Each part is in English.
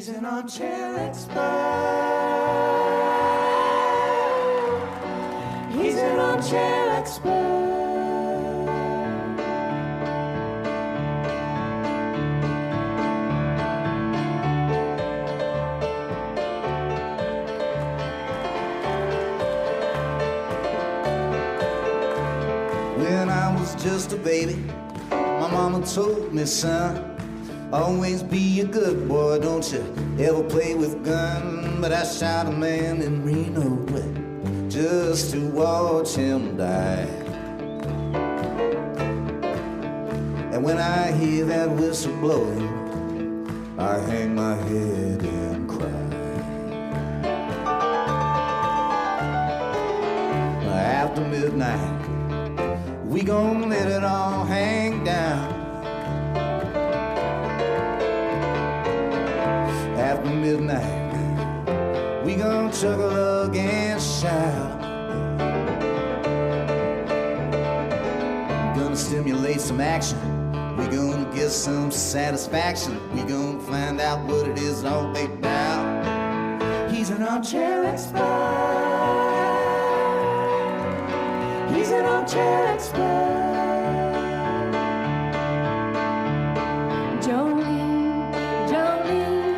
He's an armchair expert. He's an armchair expert. When I was just a baby, my mama told me, son, always be a good boy, don't you ever play with gun. But I shot a man in Reno just to watch him die. And when I hear that whistle blowing, I hang my head and cry. After midnight, we gon' let it all hang down. After midnight, we gon' chuckle and shout. Gonna stimulate some action. We gonna get some satisfaction. We gonna find out what it is all baked out. He's an armchair expert. He's an armchair expert. Jolene, Jolene,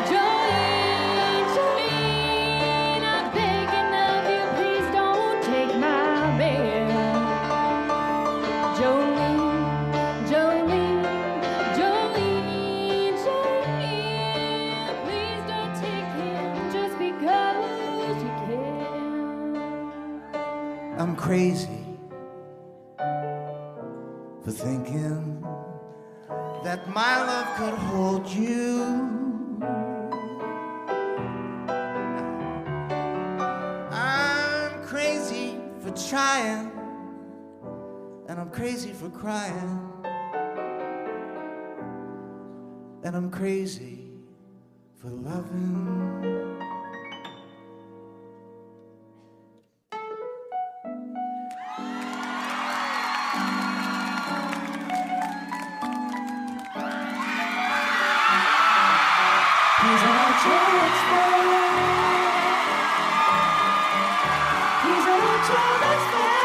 Jolene, Jolene, I'm begging of you, please don't take my bed. Jolene, Jolene, Jolene, Jolene, please don't take him just because you can. I'm crazy for thinking that my love could hold you. I'm crazy for trying, and I'm crazy for crying, and I'm crazy for loving. He's an armchair expert. He's an armchair expert.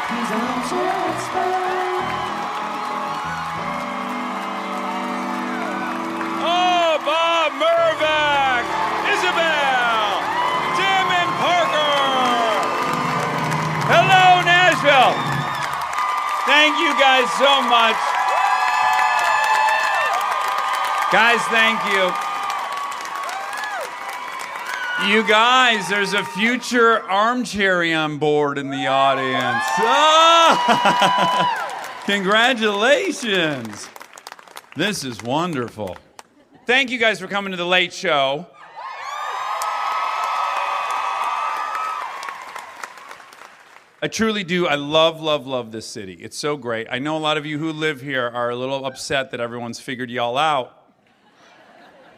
He's an armchair expert. Oh, Bob Mervac, Isabel, Tim and Parker. Hello, Nashville. Thank you guys so much. Guys, thank you. You guys, there's a future armchair on board in the audience. Oh! Congratulations. This is wonderful. Thank you guys for coming to the Late Show. I truly do. I love this city. It's so great. I know a lot of you who live here are a little upset that everyone's figured y'all out.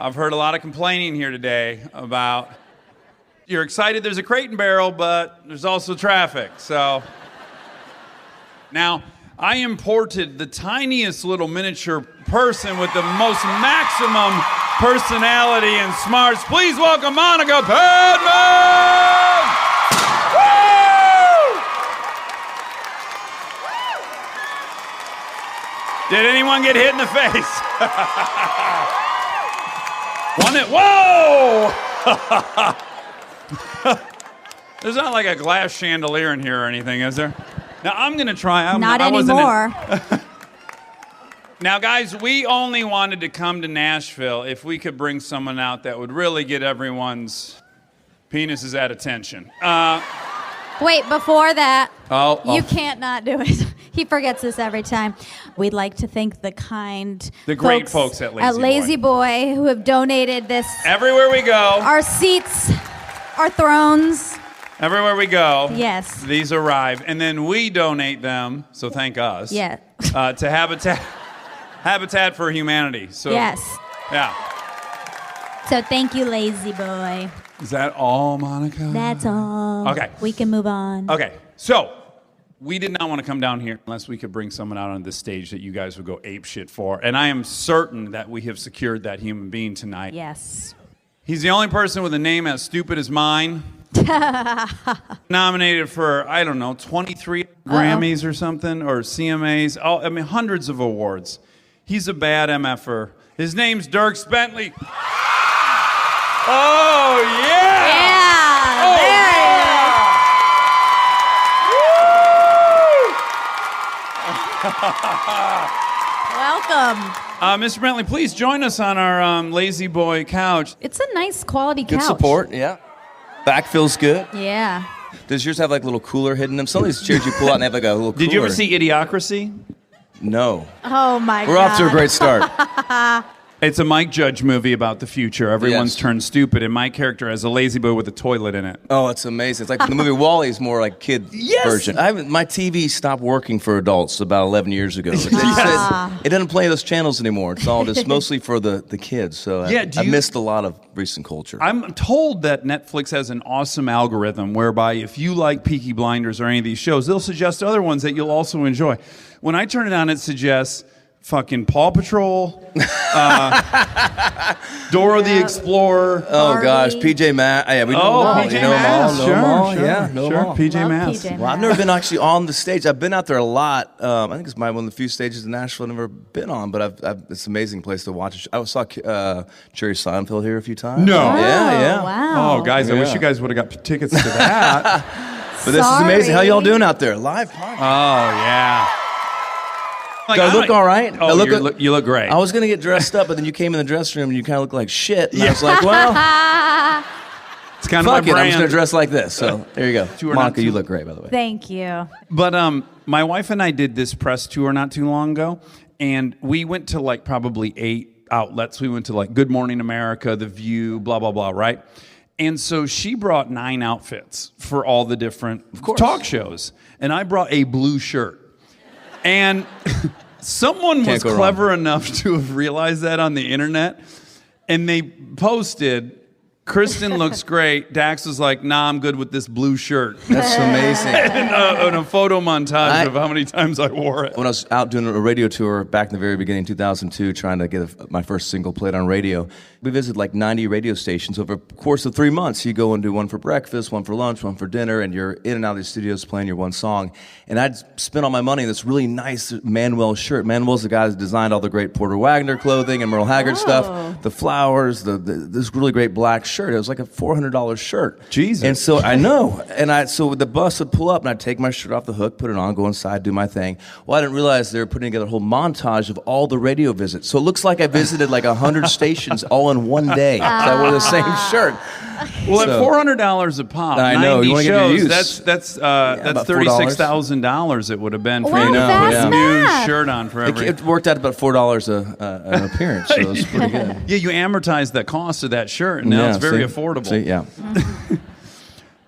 I've heard a lot of complaining here today about you're excited there's a Crate and Barrel, but there's also traffic. So now I imported the tiniest little miniature person with the most maximum personality and smarts. Please welcome Monica Padman! Woo! Did anyone get hit in the face? Whoa! There's not like a glass chandelier in here or anything, is there? Now I'm gonna try. Not anymore. Now, guys, we only wanted to come to Nashville if we could bring someone out that would really get everyone's penises at attention. Wait, before that, you can't not do it. He forgets this every time. We'd like to thank the great folks at Lazy Boy who have donated this. Everywhere we go. Our seats, our thrones. Everywhere we go. Yes. These arrive, and then we donate them. So thank us. Yeah. To Habitat for Humanity. So. Yes. Yeah. So thank you, Lazy Boy. Is that all, Monica? That's all. Okay. We can move on. Okay. So We did not want to come down here unless we could bring someone out on this stage that you guys would go ape shit for. And I am certain that we have secured that human being tonight. Yes. He's the only person with a name as stupid as mine. Nominated for, I don't know, 23 Grammys or something, or CMAs. Oh, I mean, hundreds of awards. He's a bad MFer. His name's Dierks Bentley. Oh, yeah! Yeah! Oh, there Welcome. Mr. Bentley, please join us on our lazy boy couch. It's a nice quality couch. Good support, yeah. Back feels good. Yeah. Does yours have like a little cooler hidden in them? Some of these chairs you pull out and have like a little cooler. Did you ever see Idiocracy? No. Oh my God. We're off to a great start. It's a Mike Judge movie about the future. Everyone's Yes. turned stupid, and my character has a lazy boy with a toilet in it. Oh, it's amazing. It's like the movie WALL-E's more like kid version. My TV stopped working for adults about 11 years ago. It doesn't play those channels anymore. It's all just mostly for the kids. So I missed a lot of recent culture. I'm told that Netflix has an awesome algorithm whereby if you like Peaky Blinders or any of these shows, they'll suggest other ones that you'll also enjoy. When I turn it on, it suggests fucking Paw Patrol, Dora the Explorer. Oh gosh, PJ Masks. Yeah, we know them all. PJ You know them Masks. all. Sure, Know them all. sure, Yeah, know them sure. all. PJ Love Masks. PJ Well, I've never been actually on the stage. I've been out there a lot. I think it's one of the few stages in Nashville I've never been on, but it's an amazing place to watch. I saw Jerry Seinfeld here a few times. No. Yeah. Wow. Oh, guys, I wish you guys would have got tickets to that. But this is amazing. How y'all doing out there? Live podcast. Oh, yeah. Do I look all right? Oh, you look great. I was going to get dressed up, but then you came in the dressing room and you kind of look like shit. And I was like, well, it's kind fuck of my it. brand. I'm just going to dress like this. So there you go. You are Monica, not you too- look great, by the way. Thank you. But my wife and I did this press tour not too long ago, and we went to like probably 8 outlets. We went to like Good Morning America, The View, blah, blah, blah, right? And so she brought 9 outfits for all the different talk shows. And I brought a blue shirt. And someone was go clever enough to have realized that on the internet. And they posted, Kristen looks great. Dax was like, nah, I'm good with this blue shirt. That's amazing. And a photo montage of how many times I wore it. When I was out doing a radio tour back in the very beginning, 2002, trying to get my first single played on radio, we visited like 90 radio stations over the course of 3 months. You go and do one for breakfast, one for lunch, one for dinner, and you're in and out of the studios playing your one song. And I'd spent all my money on this really nice Manuel shirt. Manuel's the guy that designed all the great Porter Wagner clothing and Merle Haggard stuff, the flowers, this really great black shirt. It was like a $400 shirt. Jesus. And so I know. And so the bus would pull up, and I'd take my shirt off the hook, put it on, go inside, do my thing. Well, I didn't realize they were putting together a whole montage of all the radio visits. So it looks like I visited like 100 stations all in one day. So I wore the same shirt. Well, So- at $400 a pop, I know, 90 you wanna get your shows, use. that's about $36,000 it would have been for Wow, you to fast put a new math. shirt on for every... It worked out about $4 an appearance, so it was pretty good. Yeah, you amortized the cost of that shirt, and now it's very affordable. See, yeah.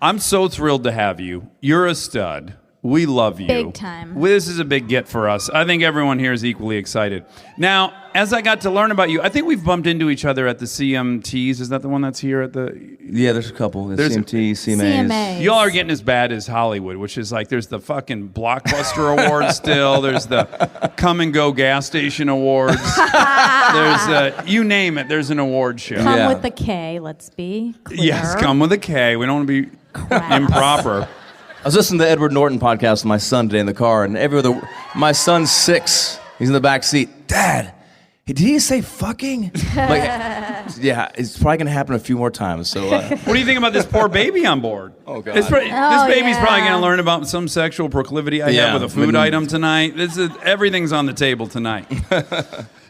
I'm so thrilled to have you. You're a stud. We love you. Big time. This is a big get for us. I think everyone here is equally excited. Now, as I got to learn about you, I think we've bumped into each other at the CMTs. Is that the one that's here at the... Yeah, there's a couple. There's- CMT, CMAs. CMA. Y'all are getting as bad as Hollywood, which is like there's the fucking Blockbuster Award still. There's the Come and Go gas station awards. There's you name it. There's an award show. Come Yeah. with the K, let's be clear. Yes, come with a K. We don't want to be improper. I was listening to the Edward Norton podcast with my son today in the car, and my son's 6. He's in the back seat. Dad, did he say fucking? Like, yeah, it's probably going to happen a few more times. So, What do you think about this poor baby on board? Oh, God. This baby's yeah. probably going to learn about some sexual proclivity I have with a food item tonight. Everything's on the table tonight.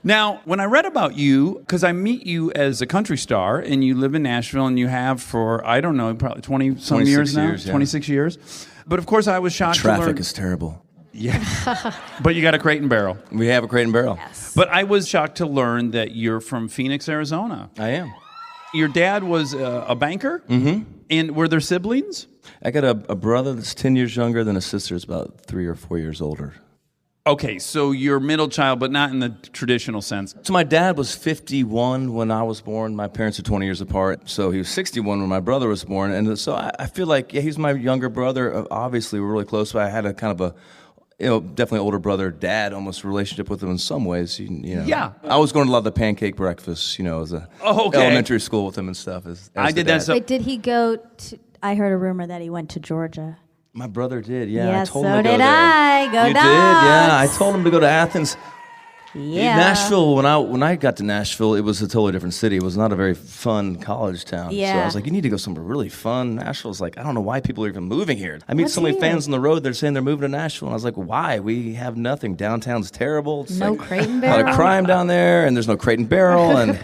Now, when I read about you, because I meet you as a country star, and you live in Nashville, and you have for, I don't know, probably 20-some years now? 26 years. But of course, I was shocked to learn... Traffic is terrible. Yeah. But you got a Crate and Barrel. We have a Crate and Barrel. Yes. But I was shocked to learn that you're from Phoenix, Arizona. I am. Your dad was a banker? Mm-hmm. And were there siblings? I got a brother that's 10 years younger than a sister that's about 3 or 4 years older. Okay, so you're middle child, but not in the traditional sense. So my dad was 51 when I was born. My parents are 20 years apart. So he was 61 when my brother was born. And so I feel like, yeah, he's my younger brother. Obviously, we're really close, but I had a kind of definitely older brother, dad, almost relationship with him in some ways. You know. Yeah. I was going to a lot of the pancake breakfasts, as a elementary school with him and stuff. I did that. Wait, did he go to, I heard a rumor that he went to Georgia. My brother did, yeah. Yeah, I told so him to go did there. I. Go You Dogs. did, yeah. I told him to go to Athens. Yeah. Nashville, when I got to Nashville, it was a totally different city. It was not a very fun college town. Yeah. So I was like, you need to go somewhere really fun. Nashville's like, I don't know why people are even moving here. I meet What's so many here? fans on the road, they're saying they're moving to Nashville. And I was like, why? We have nothing. Downtown's terrible. It's No like Crate and a lot Barrel? of crime down there, and there's no Crate and Barrel. And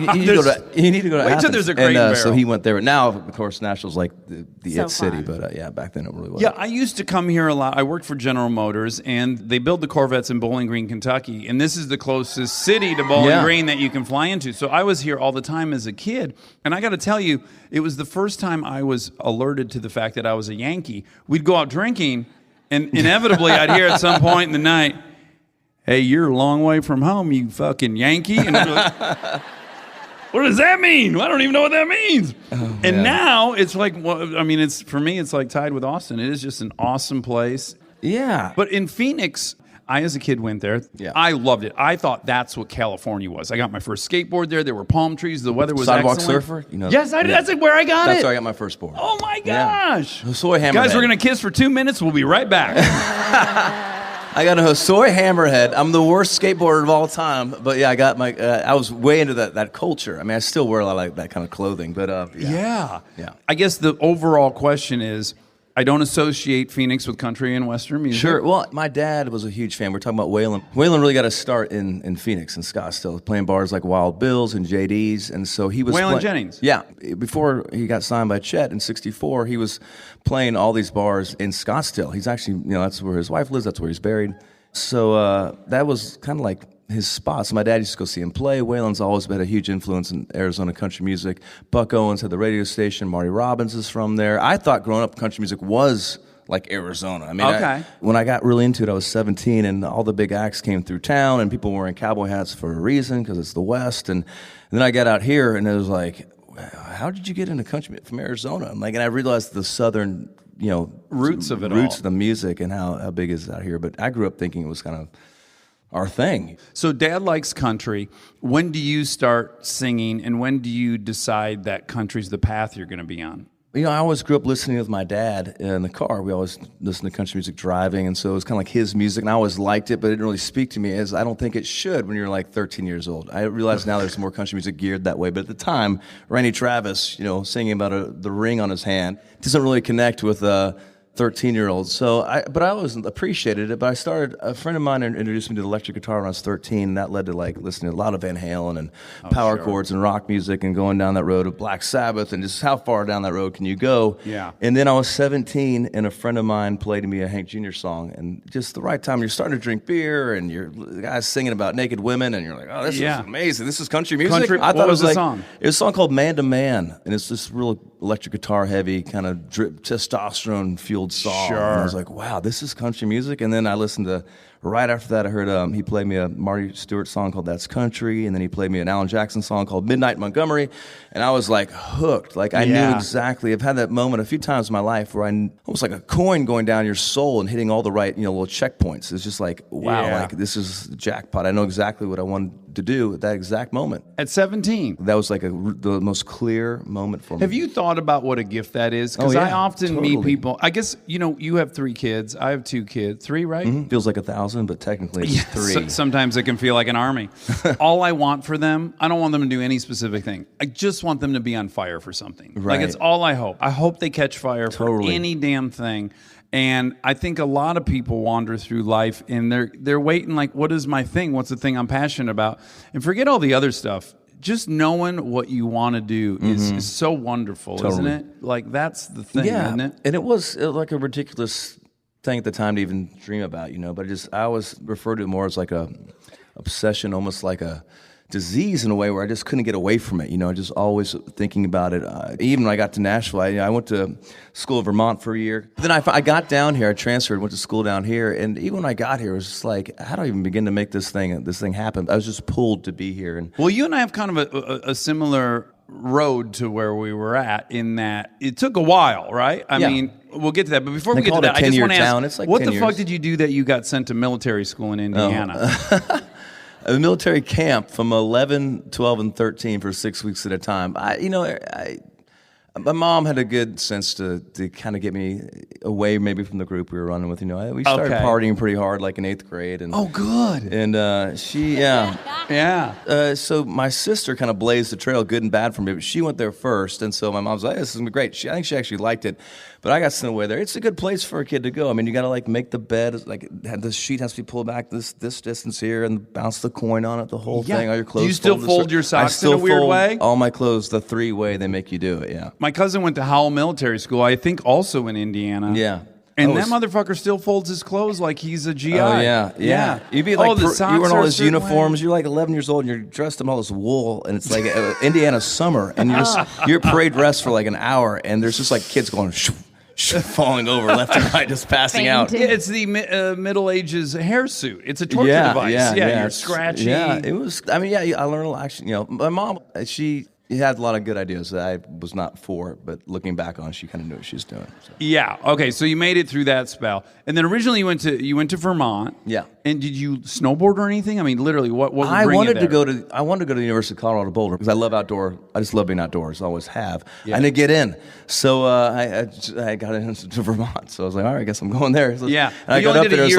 you need to go to Wait till Athens. there's a Crate and So Barrel. he went there. Now, of course, Nashville's like the So it city. fun. But yeah, back then it really was. Yeah, I used to come here a lot. I worked for General Motors, and they build the Corvettes in Bowling Green, Kentucky. And this is the closest city to Bowling Yeah. Green that you can fly into. So I was here all the time as a kid. And I got to tell you, it was the first time I was alerted to the fact that I was a Yankee. We'd go out drinking, and inevitably I'd hear at some point in the night, "Hey, you're a long way from home, you fucking Yankee." And I'd be like, what does that mean? I don't even know what that means. And now it's like, well, I mean, it's for me, it's like tied with Austin. It is just an awesome place. Yeah. But in Phoenix, I, as a kid, went there. Yeah. I loved it. I thought that's what California was. I got my first skateboard there. There were palm trees. The weather was Sidewalk excellent. surfer? Yes, that's where I got That's it. where I got my first board. Oh, my Yeah. gosh. Hosoi Hammerhead. Guys, we're going to kiss for 2 minutes. We'll be right back. I got a Hosoi Hammerhead. I'm the worst skateboarder of all time, but yeah, I got my. I was way into that culture. I mean, I still wear a lot of like that kind of clothing, but Yeah. Yeah. I guess the overall question is, I don't associate Phoenix with country and Western music. Sure. Well, my dad was a huge fan. We're talking about Waylon. Waylon really got a start in Phoenix and Scottsdale, playing bars like Wild Bill's and JD's, and so he was Waylon Jennings. Yeah. Before he got signed by Chet in '64, he was playing all these bars in Scottsdale. He's actually, that's where his wife lives. That's where he's buried. So that was kind of like his spot. So my dad used to go see him play. Waylon's always been a huge influence in Arizona country music. Buck Owens had the radio station. Marty Robbins is from there. I thought growing up country music was like Arizona. I mean, Okay. when I got really into it, I was 17, and all the big acts came through town, and people wearing cowboy hats for a reason because it's the West. And then I got out here, and it was like, how did you get into country from Arizona? And I realized the southern, Roots of it roots all. of the music and how big is it out here. But I grew up thinking it was kind of our thing. So Dad likes country. When do you start singing, and when do you decide that country's the path you're going to be on? I always grew up listening with my dad in the car. We always listened to country music driving, and so it was kind of like his music, and I always liked it, but it didn't really speak to me, as I don't think it should when you're like 13 years old. I realize now there's more country music geared that way, but at the time, Randy Travis, singing about the ring on his hand, doesn't really connect with 13-year-olds. So, but I always appreciated it. But a friend of mine introduced me to the electric guitar when I was 13, and that led to listening to a lot of Van Halen and power chords and rock music, and going down that road of Black Sabbath, and just how far down that road can you go? Yeah. And then I was 17, and a friend of mine played me a Hank Jr. song, and just the right time, you're starting to drink beer, and the guy's singing about naked women, and you're like, oh, this is amazing. This is country music. Country- I thought what it was was the like, song? It was a song called Man to Man, and it's this real electric guitar heavy kind of drip testosterone fueled song. Sure. And I was like, wow, this is country music. And then I listened to, right after that, I heard he played me a Marty Stewart song called That's Country, and then he played me an Alan Jackson song called Midnight in Montgomery, and I was like hooked. Like I knew exactly. I've had that moment a few times in my life where almost like a coin going down your soul and hitting all the right, little checkpoints. It's just like, wow, like this is jackpot. I know exactly what I wanted to do at that exact moment. At 17. That was like the most clear moment for me. Have you thought about what a gift that is? Because Oh, yeah, I often totally. meet people. I guess, you have 3 kids. I have 2 kids. 3, right? Feels like 1,000, but technically it's 3. Sometimes it can feel like an army. All I want for them, I don't want them to do any specific thing. I just want them to be on fire for something. Like, Right. it's all I hope. I hope they catch fire for Totally. any damn thing. And I think a lot of people wander through life and they're waiting like, what is my thing? What's the thing I'm passionate about? And forget all the other stuff. Just knowing what you want to do is so wonderful, isn't Totally. it? Like, that's the thing, isn't it? And it was like a ridiculous thing at the time to even dream about, but I always refer to it more as like a obsession, almost like a disease in a way where I just couldn't get away from it. Just always thinking about it. Even when I got to Nashville, I went to school in Vermont for a year. Then I got down here. I transferred, went to school down here, and even when I got here, it was just like, how do I even begin to make this thing happen? I was just pulled to be here. And well, you and I have kind of a similar road to where we were at, in that it took a while, right? I mean, we'll get to that. But before we get to that, I just want to ask, what the fuck did you do that you got sent to military school in Indiana? A military camp from 11, 12, and 13 for 6 weeks at a time. My mom had a good sense to kind of get me away maybe from the group we were running with. We started partying pretty hard, like in 8th grade. And, oh, good. And so my sister kind of blazed the trail, good and bad for me, but she went there first. And so my mom's like, this is going to be great. I think she actually liked it. But I got sent away there. It's a good place for a kid to go. I mean, you got to like make the bed, like the sheet has to be pulled back this distance here, and bounce the coin on it, the whole thing. All your clothes. Do you still fold your socks in a weird way? All my clothes the 3-way they make you do it. Yeah. My cousin went to Howell Military School, I think also in Indiana. Yeah. And that motherfucker still folds his clothes like he's a GI. Oh, yeah. You'd be like, you were in all those uniforms. You're like 11 years old, and you're dressed in all this wool, and it's like Indiana summer, and you're parade dress for like an hour, and there's just like kids going, falling over left and right, just passing out. Yeah, it's the Middle Ages hair suit. It's a torture device. Yeah, you're scratchy. Yeah, it was. I mean, I learned a lot. Actually, my mom, she had a lot of good ideas that I was not for, but looking back on, she kind of knew what she was doing. So. Yeah. Okay. So you made it through that spell, and then originally you went to Vermont. Yeah. And did you snowboard or anything? I mean, literally, what would bring you there? I wanted to go to the University of Colorado Boulder because I love outdoor. I just love being outdoors. I always have. Yeah. I didn't get in, so I got into Vermont. So I was like, all right, I guess I'm going there. So, yeah. And I got up there. I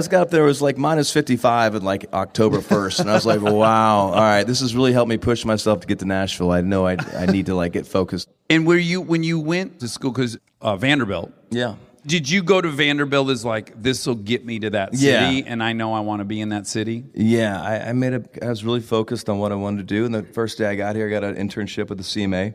got up there. It was like minus 55 and like October 1st, and I was like, wow, all right, this has really helped me push myself to get to Nashville. I know I need to like get focused. And when you went to school, because Vanderbilt, yeah. Did you go to Vanderbilt as like, this will get me to that city, and I know I want to be in that city? Yeah, I was really focused on what I wanted to do. And the first day I got here, I got an internship with the CMA.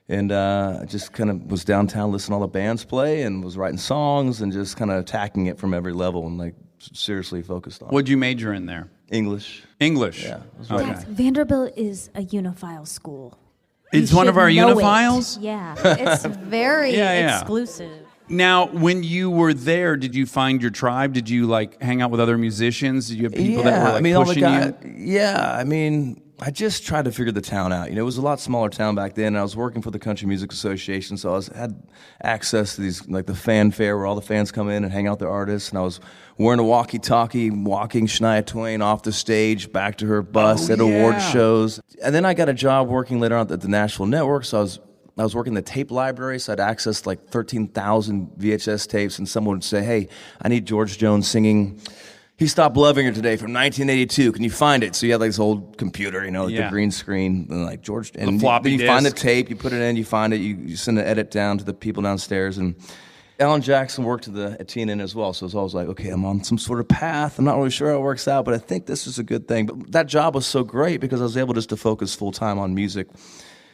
And I just kind of was downtown listening to all the bands play and was writing songs and just kind of attacking it from every level and like seriously focused on it. What'd you major in there? English. Yeah. Okay. Vanderbilt is a uniophile school. It's one of our uniphiles? Yeah, it's very exclusive. Now, when you were there, did you find your tribe? Did you like hang out with other musicians? Did you have people that were pushing you? Yeah, I mean, I just tried to figure the town out. It was a lot smaller town back then, and I was working for the Country Music Association, so I had access to these, like the fanfare where all the fans come in and hang out with their artists, and I was wearing a walkie-talkie, walking Shania Twain off the stage back to her bus at award shows. And then I got a job working later on at the Nashville Network, so I was working the tape library, so I'd access like 13,000 VHS tapes, and someone would say, hey, I need George Jones singing He Stopped Loving Her Today from 1982. Can you find it? So you had like this old computer, the green screen, and like George, and the floppy you disk. Find the tape, you put it in, you find it, you send an edit down to the people downstairs, and Alan Jackson worked at TNN as well, so it was always like, okay, I'm on some sort of path. I'm not really sure how it works out, but I think this is a good thing. But that job was so great because I was able just to focus full-time on music.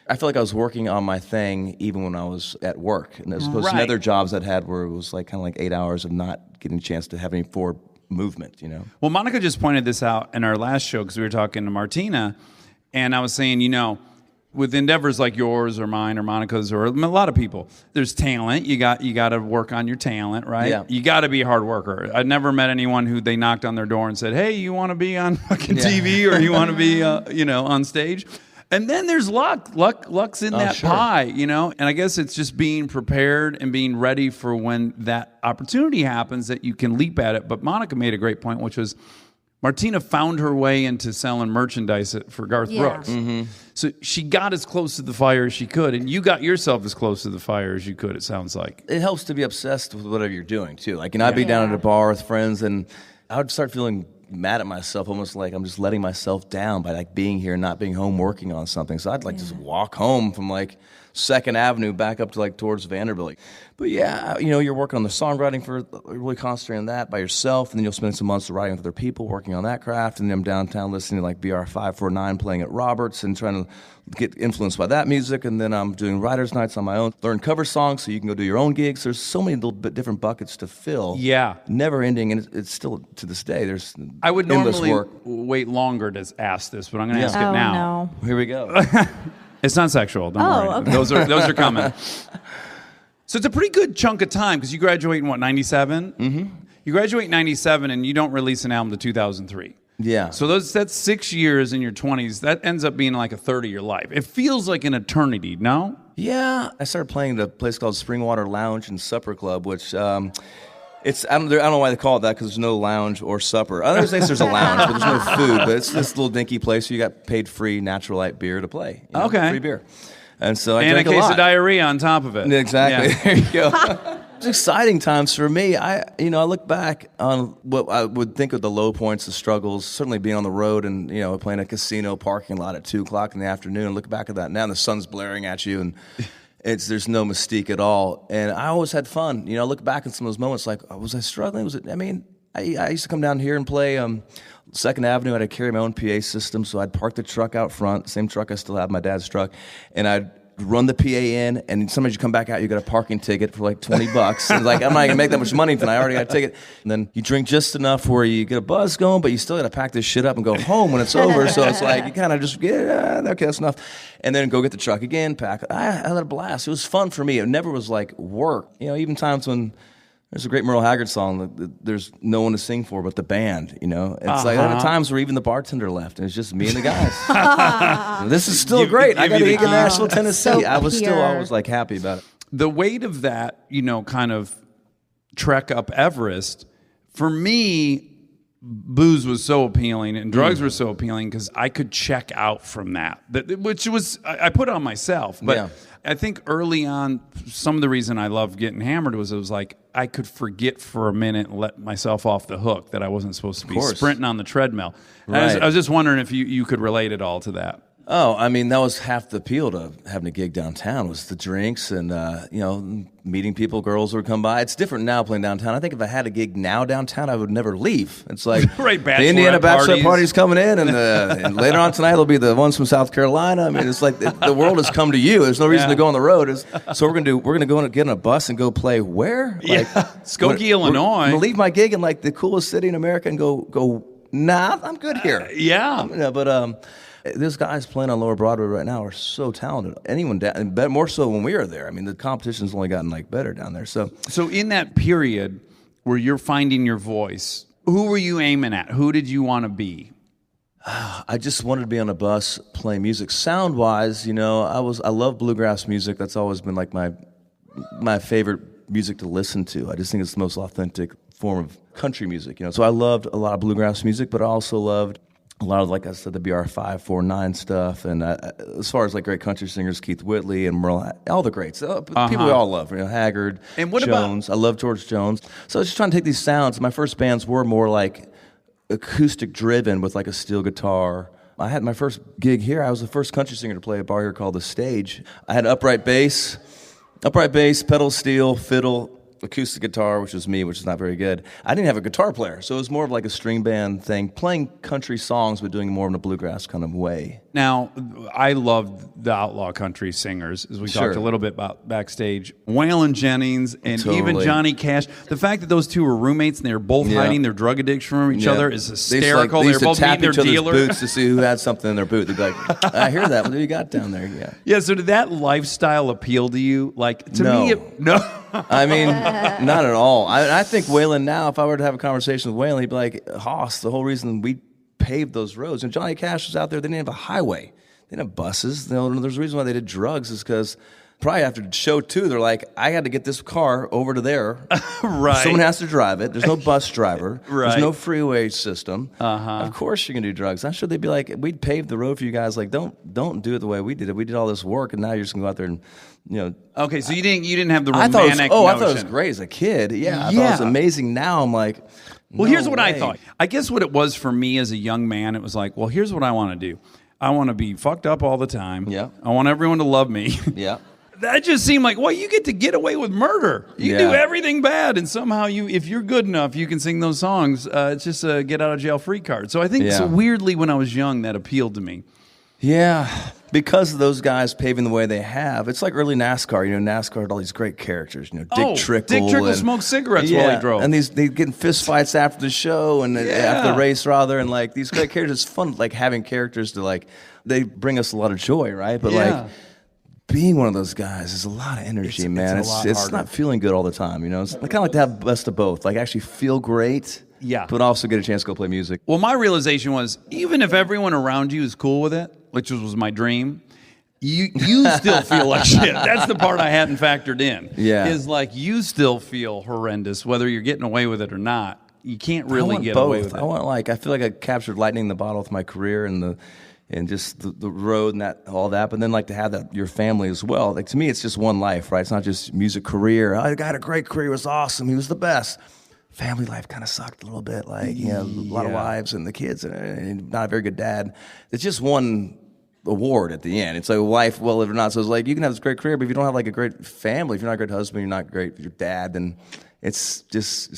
I feel like I was working on my thing even when I was at work, and as opposed to other jobs I'd had where it was like kind of like 8 hours of not getting a chance to have any forward movement, Well, Monica just pointed this out in our last show because we were talking to Martina, and I was saying, with endeavors like yours or mine or Monica's or a lot of people, there's talent. You got to work on your talent, right? Yeah. You got to be a hard worker. I've never met anyone who they knocked on their door and said, hey, you want to be on fucking TV or you want to be, on stage? And then there's luck. Luck's in that pie, And I guess it's just being prepared and being ready for when that opportunity happens that you can leap at it. But Monica made a great point, which was Martina found her way into selling merchandise for Garth Brooks. Mm-hmm. So she got as close to the fire as she could, and you got yourself as close to the fire as you could, it sounds like. It helps to be obsessed with whatever you're doing, too. Like, I'd be down at a bar with friends, and I would start feeling mad at myself, almost like I'm just letting myself down by like being here and not being home working on something. So I'd like just walk home from like 2nd Avenue back up to like towards Vanderbilt. But you're working on the songwriting for really concentrating on that by yourself, and then you'll spend some months writing with other people working on that craft. And then I'm downtown listening to like BR 549 playing at Roberts and trying to get influenced by that music, and then I'm doing writers' nights on my own. Learn cover songs so you can go do your own gigs. There's so many little bit different buckets to fill. Yeah. Never ending, and it's still, to this day, there's I would endless normally work. wait longer to ask this, but I'm going to ask it Oh, now. no. Here we go. It's not sexual. Don't Oh, worry. okay. Those are coming. So it's a pretty good chunk of time because you graduate in what, 97? Mm-hmm. You graduate in 97 and you don't release an album to 2003. Yeah. So that's 6 years in your 20s. That ends up being like a third of your life. It feels like an eternity, no? Yeah, I started playing at a place called Springwater Lounge and Supper Club, which it's I don't know why they call it that because there's no lounge or supper. Other days there's a lounge, but there's no food. But it's this little dinky place. So you got paid free natural light beer to play. You know, Okay. free beer. And so I And a drank a case lot. of diarrhea on top of it. Exactly. Yeah. There you go. It's exciting times for me. I look back on what I would think of the low points, the struggles, certainly being on the road and, playing a casino parking lot at 2:00 in the afternoon. Look back at that now, and the sun's blaring at you, and there's no mystique at all. And I always had fun. I look back at some of those moments like, was I struggling? I used to come down here and play 2nd Avenue. I had to carry my own PA system, so I'd park the truck out front, same truck I still have, my dad's truck, and I'd run the PA in, and sometimes you come back out, you got a parking ticket for like $20. And like, I'm not gonna make that much money tonight. I already got a ticket. And then you drink just enough where you get a buzz going, but you still got to pack this shit up and go home when it's over. So it's like you kind of just okay, that's enough, and then go get the truck again, pack. I had a blast. It was fun for me. It never was like work. Even times when. There's a great Merle Haggard song that there's no one to sing for but the band, It's like there are times where even the bartender left, and it's just me and the guys. This is still great. I got a gig in Nashville, Tennessee. So I was still pure. always like happy about it. The weight of that, kind of trek up Everest, for me, booze was so appealing and drugs were so appealing because I could check out from that, which was, I put on myself. But Yeah. I think early on, some of the reason I loved getting hammered was it was like I could forget for a minute and let myself off the hook that I wasn't supposed to be sprinting on the treadmill. Right. I was just wondering if you could relate at all to that. Oh, that was half the appeal to having a gig downtown was the drinks and, meeting people, girls would come by. It's different now playing downtown. I think if I had a gig now downtown, I would never leave. It's like Right, the Indiana bachelor bachelor party's coming in, and later on tonight there'll be the ones from South Carolina. It's like the world has come to you. There's no reason to go on the road. So we're gonna go and get on a bus and go play where? Skokie, Illinois. I'm gonna leave my gig in like the coolest city in America and go. Nah, I'm good here. Those guys playing on Lower Broadway right now are so talented. Anyone down, more so when we were there. The competition's only gotten better down there. So in that period where you're finding your voice, who were you aiming at? Who did you want to be? I just wanted to be on a bus playing music. Sound wise, I love bluegrass music. That's always been like my favorite music to listen to. I just think it's the most authentic form of country music. So I loved a lot of bluegrass music, but I also loved a lot of, like I said, the BR5, 4-9 stuff, and as far as great country singers, Keith Whitley and Merle, all the greats, people we all love, Haggard, and what Jones. I love George Jones. So I was just trying to take these sounds. My first bands were more acoustic driven with a steel guitar. I had my first gig here. I was the first country singer to play a bar here called The Stage. I had upright bass, pedal steel, fiddle, acoustic guitar, which was me, which is not very good. I didn't have a guitar player, so it was more of a string band thing, playing country songs, but doing more in a bluegrass kind of way. Now, I loved the outlaw country singers, as we talked a little bit about backstage. Waylon Jennings and even Johnny Cash. The fact that those two were roommates and they were both hiding their drug addiction from each other is hysterical. They They used were to both tap meeting each their other's dealer. boots to see who had something in their boot. They'd be like, I hear that. What do you got down there? Yeah, so did that lifestyle appeal to you? No. No. Not at all. I think Waylon now, if I were to have a conversation with Waylon, he'd be like, Hoss, the whole reason we paved those roads. And Johnny Cash was out there, they didn't have a highway. They didn't have buses. There's a reason why they did drugs is because probably after show 2, they're like, I had to get this car over to there. Right. Someone has to drive it. There's no bus driver. Right. There's no freeway system. Of course you can do drugs. I'm sure they'd be like, we'd pave the road for you guys. Don't do it the way we did it. We did all this work, and now you're just going to go out there and, Okay, so you didn't have the I romantic thought notion. it was great as a kid. Yeah, I thought it was amazing. Now I'm like, well, here's what I way. thought. I guess what it was for me as a young man, it was like, well, here's what I want to do. I want to be fucked up all the time. Yeah. I want everyone to love me. Yeah. That just seemed like, well, you get to get away with murder. You do everything bad, and somehow if you're good enough, you can sing those songs. It's just a get out of jail free card. So I think so weirdly when I was young, that appealed to me. Yeah, because of those guys paving the way they have. It's like early NASCAR. NASCAR had all these great characters. Dick Trickle. Dick Trickle smoked cigarettes while he drove. And they getting fist fights after the show and after the race, rather. And like these great characters, it's fun. Like having characters to like, they bring us a lot of joy, right? But like being one of those guys is a lot of energy, man. It's not feeling good all the time. It's kind of like to have the best of both. Like actually feel great. Yeah. But also get a chance to go play music. Well, my realization was, even if everyone around you is cool with it, which was my dream, you still feel like shit. That's the part I hadn't factored in. Yeah. Is like you still feel horrendous, whether you're getting away with it or not. You can't I really want get both. away with it. I feel like I captured lightning in the bottle with my career and just the road and all that. But then like to have your family as well. Like to me, it's just one life, right? It's not just music career. I got a great career. It was awesome. He was the best. Family life kind of sucked a little bit, like, a lot of wives and the kids and not a very good dad. It's just one award at the end. It's like wife, well, if or not. So it's like, you can have this great career, but if you don't have like a great family, if you're not a great husband, you're not great, your dad, then it's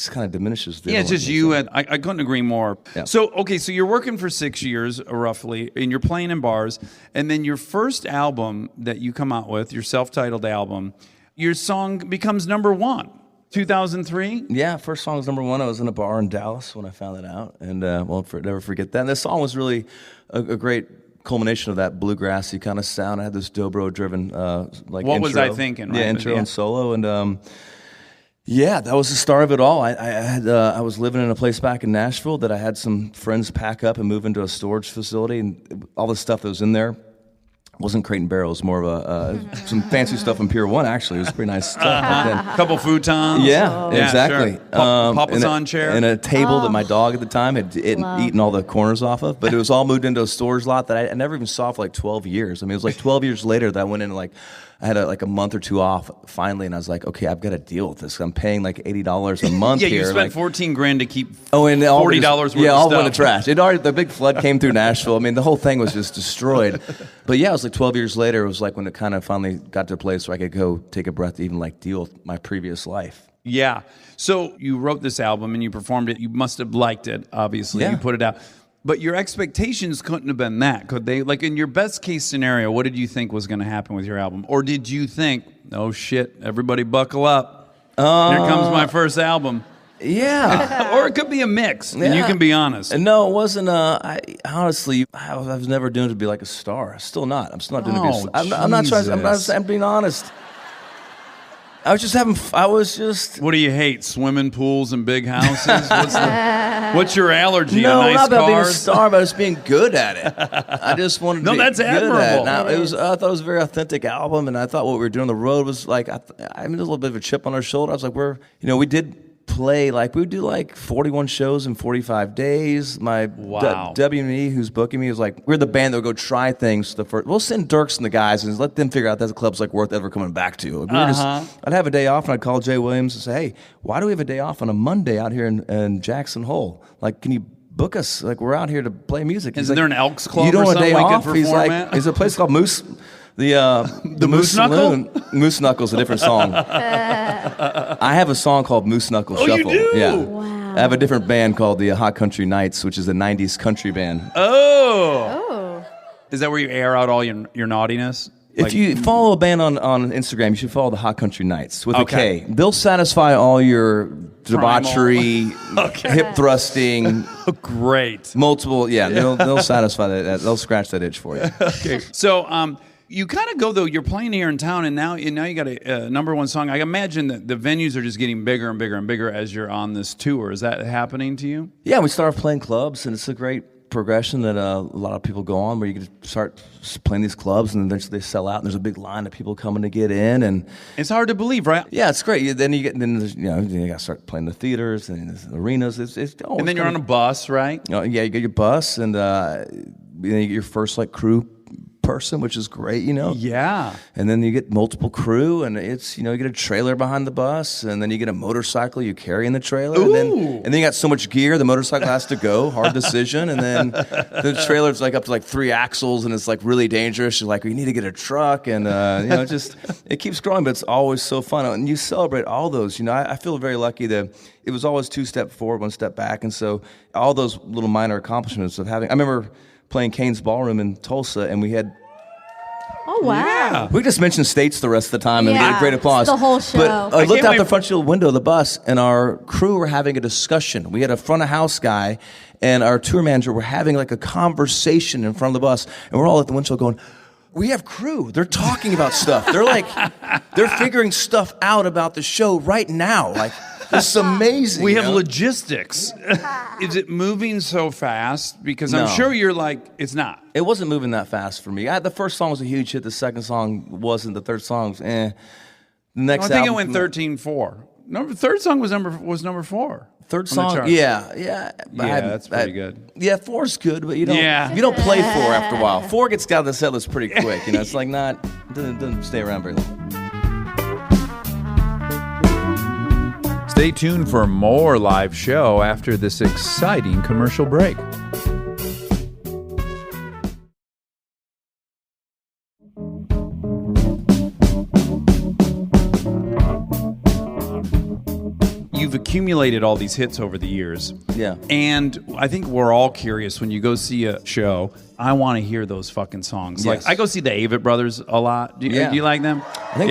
kind of diminishes the it's just you, and I couldn't agree more. Yeah. So you're working for 6 years, roughly, and you're playing in bars, and then your first album that you come out with, your self-titled album, your song becomes number one. 2003? Yeah, first song was number one. I was in a bar in Dallas when I found that out, and won't never forget that. And this song was really a great culmination of that bluegrassy kind of sound. I had this dobro-driven What intro. Was I Thinking? Right? Yeah, intro and solo, and that was the start of it all. I was living in a place back in Nashville that I had some friends pack up and move into a storage facility, and all the stuff that was in there wasn't crate and barrel. It was more of some fancy stuff in Pier 1, actually. It was pretty nice stuff. A couple futons. Yeah, exactly. Sure. Papa's on chair. And a table that my dog at the time had eaten all the corners off of. But it was all moved into a storage lot that I never even saw for like 12 years. I mean, it was like 12 years later that I went in and I had a month or two off finally, and I was like, okay, I've got to deal with this. I'm paying like $80 a month here. Yeah, you spent $14,000 to keep and $40 worth of stuff. Yeah, all went to trash. The big flood came through Nashville. I mean, the whole thing was just destroyed. But yeah, it was like 12 years later. It was like when it kind of finally got to a place where I could go take a breath to even like deal with my previous life. Yeah. So you wrote this album and you performed it. You must have liked it, obviously. Yeah. You put it out. But your expectations couldn't have been that, could they? Like in your best case scenario, what did you think was going to happen with your album? Or did you think, oh shit, everybody buckle up. Here comes my first album. Yeah. Or it could be a mix, and you can be honest. No, it wasn't. Honestly, I was never doing it to be like a star. I'm still not doing it to be a star. I'm not trying. I'm being honest. I was just. What do you hate? Swimming pools and big houses? What's your allergy? No, nice not about cars? being a star, but just being good at it. I just wanted to be that's good admirable. at it. Now, I thought it was a very authentic album, and I thought what we were doing on the road was like, there's a little bit of a chip on our shoulder. I was like, we did play, we would do 41 shows in 45 days. My W&E, who's booking me, was like, we're the band that would go try things. We'll send Dierks and the guys and let them figure out that the club's worth ever coming back to. I'd have a day off and I'd call Jay Williams and say, hey, why do we have a day off on a Monday out here in Jackson Hole? Can you book us? We're out here to play music. Isn't there an Elks Club you don't or want a something day we off? could He's perform like, at? there's a place called Moose. The Moose Knuckle? Saloon. Moose Knuckle's a different song. I have a song called Moose Knuckle Shuffle. You do? Yeah. Wow. I have a different band called the Hot Country Nights, which is a 90s country band. Oh. Is that where you air out all your naughtiness? If you follow a band on Instagram, you should follow the Hot Country Nights with a K. They'll satisfy all your debauchery, hip thrusting. Great. Multiple, they'll satisfy that. They'll scratch that itch for you. Okay. So, you kind of go, though, you're playing here in town, and now you got a number one song. I imagine that the venues are just getting bigger and bigger and bigger as you're on this tour. Is that happening to you? Yeah, we started playing clubs, and it's a great progression that a lot of people go on, where you can start playing these clubs, and eventually they sell out, and there's a big line of people coming to get in, and it's hard to believe, right? Yeah, it's great. Then you got to start playing the theaters and the arenas. And then you're on a bus, right? Yeah, you get your bus, and then you get your first crew person, which is great, Yeah. And then you get multiple crew, and it's, you get a trailer behind the bus, and then you get a motorcycle you carry in the trailer. Ooh. And then you got so much gear, the motorcycle has to go. Hard decision. And then the trailer's up to 3 axles, and it's really dangerous. You're we need to get a truck, and it keeps growing, but it's always so fun. And you celebrate all those. I feel very lucky that it was always 2 steps forward, 1 step back, and so all those little minor accomplishments of having. I remember playing Kane's Ballroom in Tulsa, and we had. Oh, wow. Yeah. We just mentioned states the rest of the time and Yeah. get great applause. It's the whole show. But I looked can't out wait the for- front window of the bus, and our crew were having a discussion. We had a front of house guy, and our tour manager were having like a conversation in front of the bus, and we're all at the windshield going, we have crew. They're talking about stuff. They're figuring stuff out about the show right now. Like, this is amazing. We have you know? logistics. Is it moving so fast? Because I'm No. sure you're like, it's not. It wasn't moving that fast for me. The first song was a huge hit. The second song wasn't. The third song was The next I think it album went 13-4. Third song was number 4. Third on the song, charts. yeah. Yeah, that's pretty good. Yeah, 4's good, but you don't. Yeah. You don't play 4 after a while. 4 gets out of the set list pretty quick. You know, it's like doesn't stay around very long. Stay tuned for more live show after this exciting commercial break. You've accumulated all these hits over the years. Yeah. And I think we're all curious when you go see a show. I want to hear those fucking songs. Yes. Like I go see the Avett Brothers a lot. Do Yeah. you like them? I think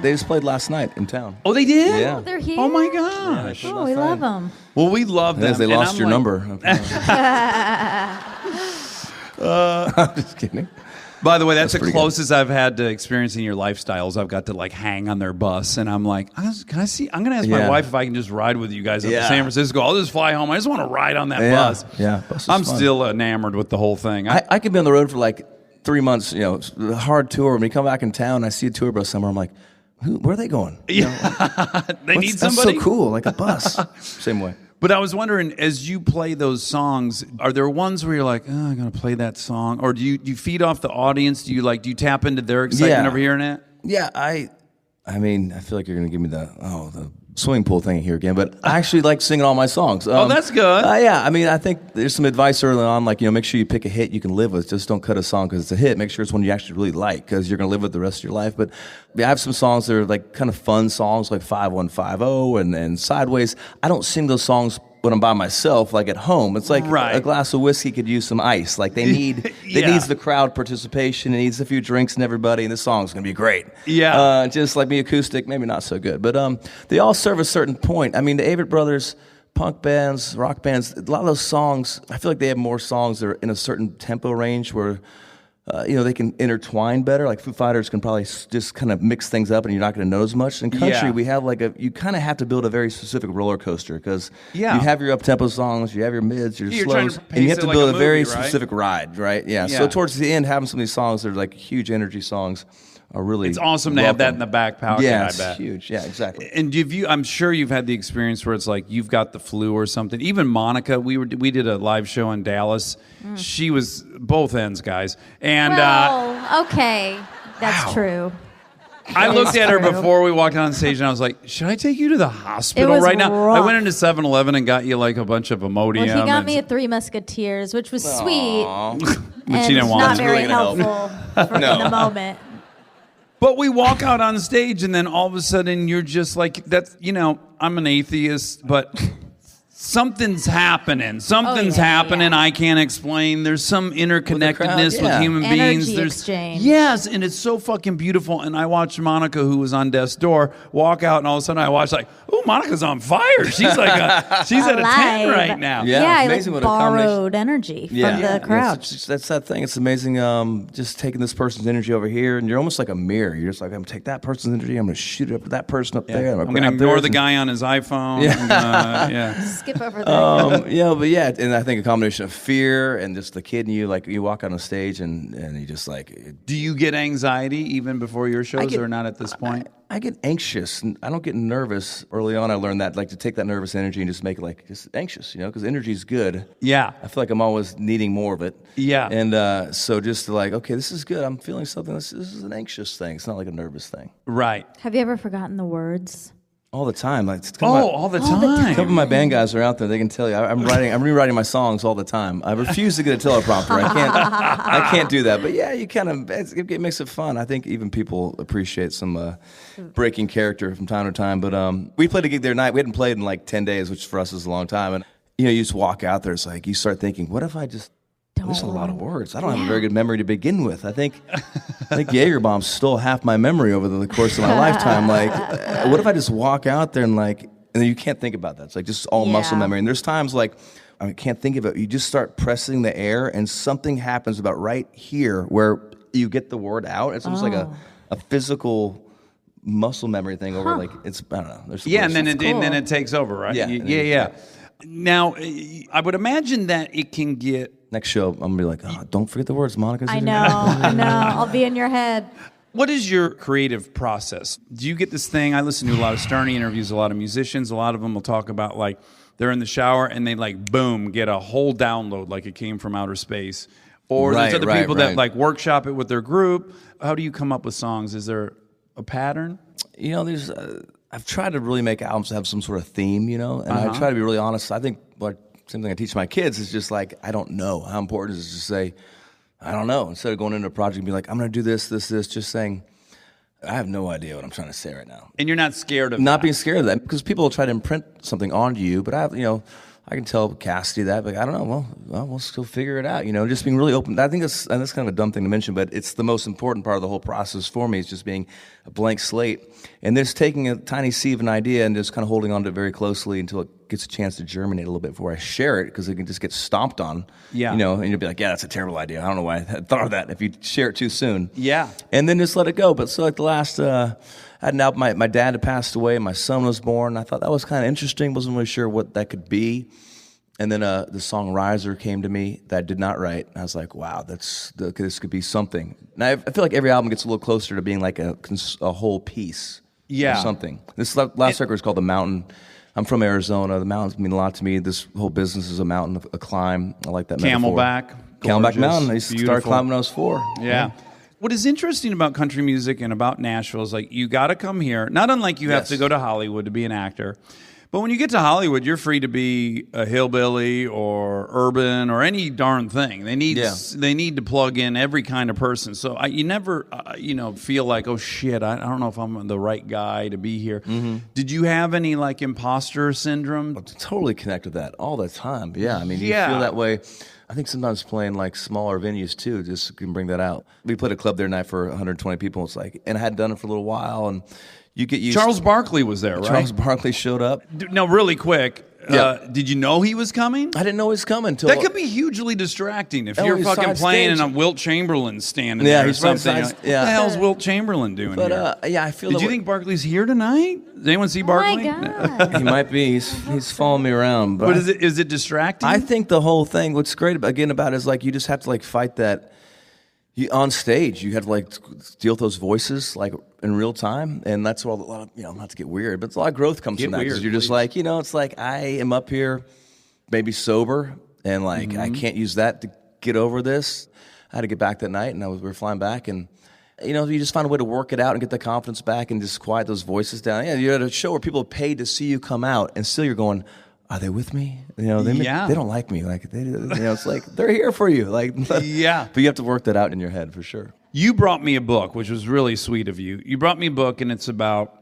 they just played last night in town. Oh, they did? Yeah. They're here. Oh my gosh. Oh, we love them. Well, we love them. Because they and lost I'm your like- number. I'm just kidding. By the way, that's the pretty closest I've had to experiencing your lifestyles. I've got to like hang on their bus, and I'm like, can I see? I'm going to ask my Yeah. wife if I can just ride with you guys up to Yeah. San Francisco. I'll just fly home. I just want to ride on that Yeah. bus. Yeah, bus is I'm fun. still enamored with the whole thing. I could be on the road for like 3 months, you know, a hard tour. When we come back in town, I see a tour bus somewhere. I'm like, where are they going? You know, they need that's somebody. so cool, like a bus. Same way. But I was wondering, as you play those songs, are there ones where you're like, I'm going to play that song? Or do you feed off the audience? Do you tap into their excitement Yeah. over hearing it? Yeah, I mean, I feel like you're going to give me the swimming pool thing here again, but I actually like singing all my songs. That's good. Yeah, I mean, I think there's some advice early on, like, you know, make sure you pick a hit you can live with. Just don't cut a song because it's a hit. Make sure it's one you actually really like because you're going to live with the rest of your life. But yeah, I have some songs that are like kind of fun songs, like 5150 and Sideways. I don't sing those songs when I'm by myself, like at home. It's like Right. a glass of whiskey could use some ice. Like they Yeah. needs the crowd participation. It needs a few drinks and everybody, and this song's gonna be great. Yeah. Just like me acoustic, maybe not so good, but they all serve a certain point. I mean, the Avett Brothers, punk bands, rock bands, a lot of those songs, I feel like they have more songs that are in a certain tempo range where you know, they can intertwine better. Like Foo Fighters can probably just kind of mix things up and you're not going to know as much. In country, Yeah. we have you kind of have to build a very specific roller coaster because Yeah. you have your up-tempo songs, you have your mids, your You're trying slows, to and you pace have it to like build a a very movie, right? specific ride, right? Yeah. Yeah. So towards the end, having some of these songs that are like huge energy songs are really It's awesome to have that in the back pocket, Yeah, I it's bet. huge. Yeah, exactly. And I'm sure you've had the experience where it's like you've got the flu or something. Even Monica, we did a live show in Dallas. She was both ends, guys. And Well, okay. That's Wow. true. I looked at her true. before we walked on stage, and I was like, "Should I take you to the hospital was right now?" rough. I went into 7-Eleven and got you like a bunch of Imodium. Well, he got and- me a Three Musketeers, which was sweet. but and she didn't want not it. very really gonna helpful in the moment. But we walk out on stage, and then all of a sudden, you're just like, "That's I'm an atheist, but." Something's happening. Something's yeah, happening. yeah. I can't explain. There's some interconnectedness with yeah. human Energy beings. There's exchange. Yes, and it's so fucking beautiful. And I watched Monica, who was on death's door, walk out, and all of a sudden I watched like, oh, Monica's on fire. She's like she's at a 10 Alive. right now. Yeah, Yeah, it's I amazing what a combination- borrowed energy from Yeah, the crowd. that's that thing. It's amazing. Just taking this person's energy over here, and you're almost like a mirror. You're just like, I'm gonna take that person's energy. I'm gonna shoot it up to that person up there. I'm going to ignore the guy on his iPhone. Yeah. Yeah. Skip over that. But yeah, and I think a combination of fear and just the kid in you, like you walk on a stage and you just like, Do you get anxiety even before your shows get- or not at this point? I get anxious. And I don't get nervous. Early on, I learned that, like, to take that nervous energy and just make it like just anxious, because energy is good. Yeah. I feel like I'm always needing more of it. Yeah. And so just to like, okay, this is good. I'm feeling something. This is an anxious thing. It's not like a nervous thing. Right. Have you ever forgotten the words? All the time. Like, All the time. a couple of my band guys are out there. They can tell you. I'm rewriting my songs all the time. I refuse to get a teleprompter. I can't do that. But yeah, you kind of it makes it fun. I think even people appreciate some breaking character from time to time. But we played a gig there tonight. We hadn't played in like 10 days, which for us is a long time. And you just walk out there. It's like you start thinking, what if I just There's a lot of words. I don't have a very good memory to begin with. I think Jaeger bomb stole half my memory over the course of my lifetime. Like, what if I just walk out there and then you can't think about that. It's like just all muscle memory. And there's times like, I can't think of it. You just start pressing the air and something happens about right here where you get the word out. It's almost like a physical muscle memory thing over like, I don't know. There's and then it takes over, right? Yeah. Now, I would imagine that it can get... Next show, I'm going to be like, don't forget the words, Monica. I know. I'll be in your head. What is your creative process? Do you get this thing? I listen to a lot of Stern interviews, a lot of musicians. A lot of them will talk about like they're in the shower and they like, boom, get a whole download like it came from outer space. Or there's other people that like workshop it with their group. How do you come up with songs? Is there a pattern? You know, there's... I've tried to really make albums that have some sort of theme, you know, and I try to be really honest. I think same thing I teach my kids is just like, I don't know. How important is it to say, I don't know, instead of going into a project and be like, I'm going to do this, just saying, I have no idea what I'm trying to say right now. And you're not scared of Not being scared of that, because people will try to imprint something onto you, but I can tell Cassidy that, like, I don't know, well, we'll still figure it out, just being really open. I think that's kind of a dumb thing to mention, but it's the most important part of the whole process for me is just being a blank slate. And just taking a tiny seed of an idea and just kind of holding on to it very closely until it gets a chance to germinate a little bit before I share it, because it can just get stomped on, and you'll be like, yeah, that's a terrible idea. I don't know why I thought of that if you share it too soon. Yeah. And then just let it go. But so like the last... I had an album, my dad had passed away, and my son was born. I thought that was kind of interesting. Wasn't really sure what that could be. And then the song Riser came to me that I did not write. I was like, wow, this could be something. And I feel like every album gets a little closer to being like a whole piece or something. This last record is called The Mountain. I'm from Arizona. The mountains mean a lot to me. This whole business is a mountain, a climb. I like that metaphor. Camelback Mountain. I used to start climbing when I was 4. Yeah. What is interesting about country music and about Nashville is like you got to come here. Not unlike you have to go to Hollywood to be an actor. But when you get to Hollywood, you're free to be a hillbilly or urban or any darn thing. They need to plug in every kind of person. So you never feel like, oh shit, I don't know if I'm the right guy to be here. Mm-hmm. Did you have any like imposter syndrome? I totally connect with that all the time. Yeah, I mean, you feel that way. I think sometimes playing like smaller venues too just can bring that out. We played a club there tonight for 120 people. It's like, and I hadn't done it for a little while, and you get used. Charles Barkley was there, right? Charles Barkley showed up. No, really quick. Did you know he was coming? I didn't know he was coming. That could be hugely distracting if you're fucking playing and a Wilt Chamberlain standing there or something. What the hell's Wilt Chamberlain doing here? I feel. Did you think Barkley's here tonight? Did anyone see Barkley? Oh my God. He might be. He's following me around. But is it distracting? I think the whole thing. What's great about it is like you just have to like fight that. On stage, you have to like deal with those voices like in real time, and that's where a lot of not to get weird, but a lot of growth comes from that because you're just like it's like I am up here, maybe sober, and like I can't use that to get over this. I had to get back that night, and we were flying back, and you just find a way to work it out and get the confidence back and just quiet those voices down. Yeah, you're at a show where people paid to see you come out, and still you're going, are they with me? They don't like me. Like it's like they're here for you. Like but you have to work that out in your head for sure. You brought me a book, which was really sweet of you. You brought me a book, and it's about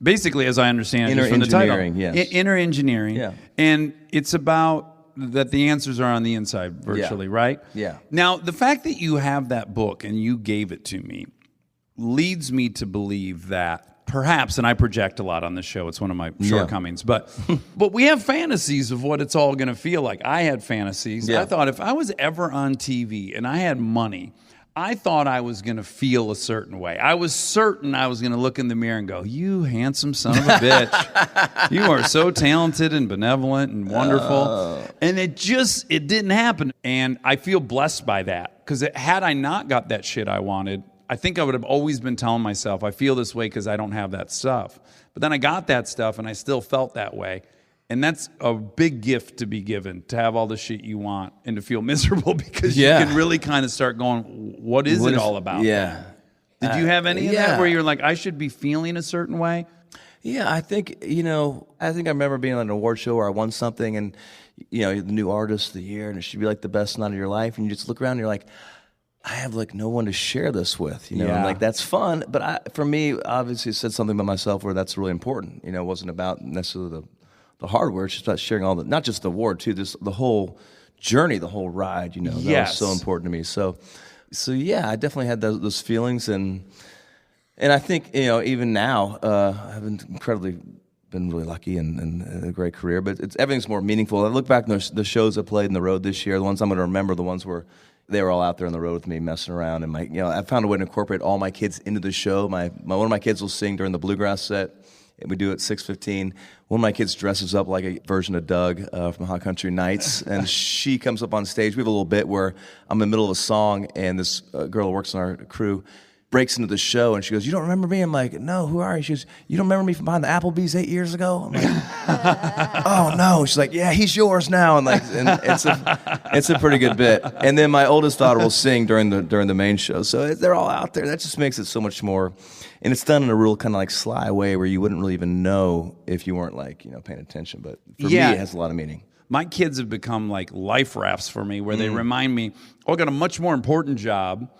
basically, as I understand it, just from the title, inner engineering. Yeah, and it's about that the answers are on the inside, virtually, right? Yeah. Now, the fact that you have that book and you gave it to me leads me to believe that. Perhaps, and I project a lot on this show. It's one of my shortcomings. But we have fantasies of what it's all going to feel like. I had fantasies. Yeah. I thought if I was ever on TV and I had money, I thought I was going to feel a certain way. I was certain I was going to look in the mirror and go, you handsome son of a bitch. You are so talented and benevolent and wonderful. And it didn't happen. And I feel blessed by that. Because had I not got that shit I wanted, I think I would have always been telling myself, I feel this way because I don't have that stuff. But then I got that stuff and I still felt that way. And that's a big gift to be given, to have all the shit you want and to feel miserable because you can really kind of start going, what is it all about? Yeah. Did you have any of that where you're like, I should be feeling a certain way? Yeah, I think, I remember being on an award show where I won something and, the new artist of the year and it should be like the best night of your life. And you just look around and you're like, I have like no one to share this with, and like that's fun. But for me, obviously, it said something about myself where that's really important. It wasn't about necessarily the hardware. It's just about sharing all not just the award too, just the whole journey, the whole ride, that Yes. was so important to me. So yeah, I definitely had those feelings, and I think even now I've been really lucky and a great career, but everything's more meaningful. I look back on the shows I played on the road this year, the ones I'm going to remember, the ones where they were all out there on the road with me messing around, and I found a way to incorporate all my kids into the show. One of my kids will sing during the bluegrass set. And we do it at 6:15. One of my kids dresses up like a version of Doug from Hot Country Nights, and she comes up on stage. We have a little bit where I'm in the middle of a song, and this girl who works on our crew breaks into the show, and she goes, "You don't remember me?" I'm like, "No, who are you?" She goes, "You don't remember me from behind the Applebee's 8 years ago?" I'm like, "Oh no." She's like, "Yeah, he's yours now," and it's a pretty good bit. And then my oldest daughter will sing during the main show, so they're all out there. That just makes it so much more. And it's done in a real kind of like sly way where you wouldn't really even know if you weren't paying attention. But for me, it has a lot of meaning. My kids have become like life rafts for me, where they remind me, I got a much more important job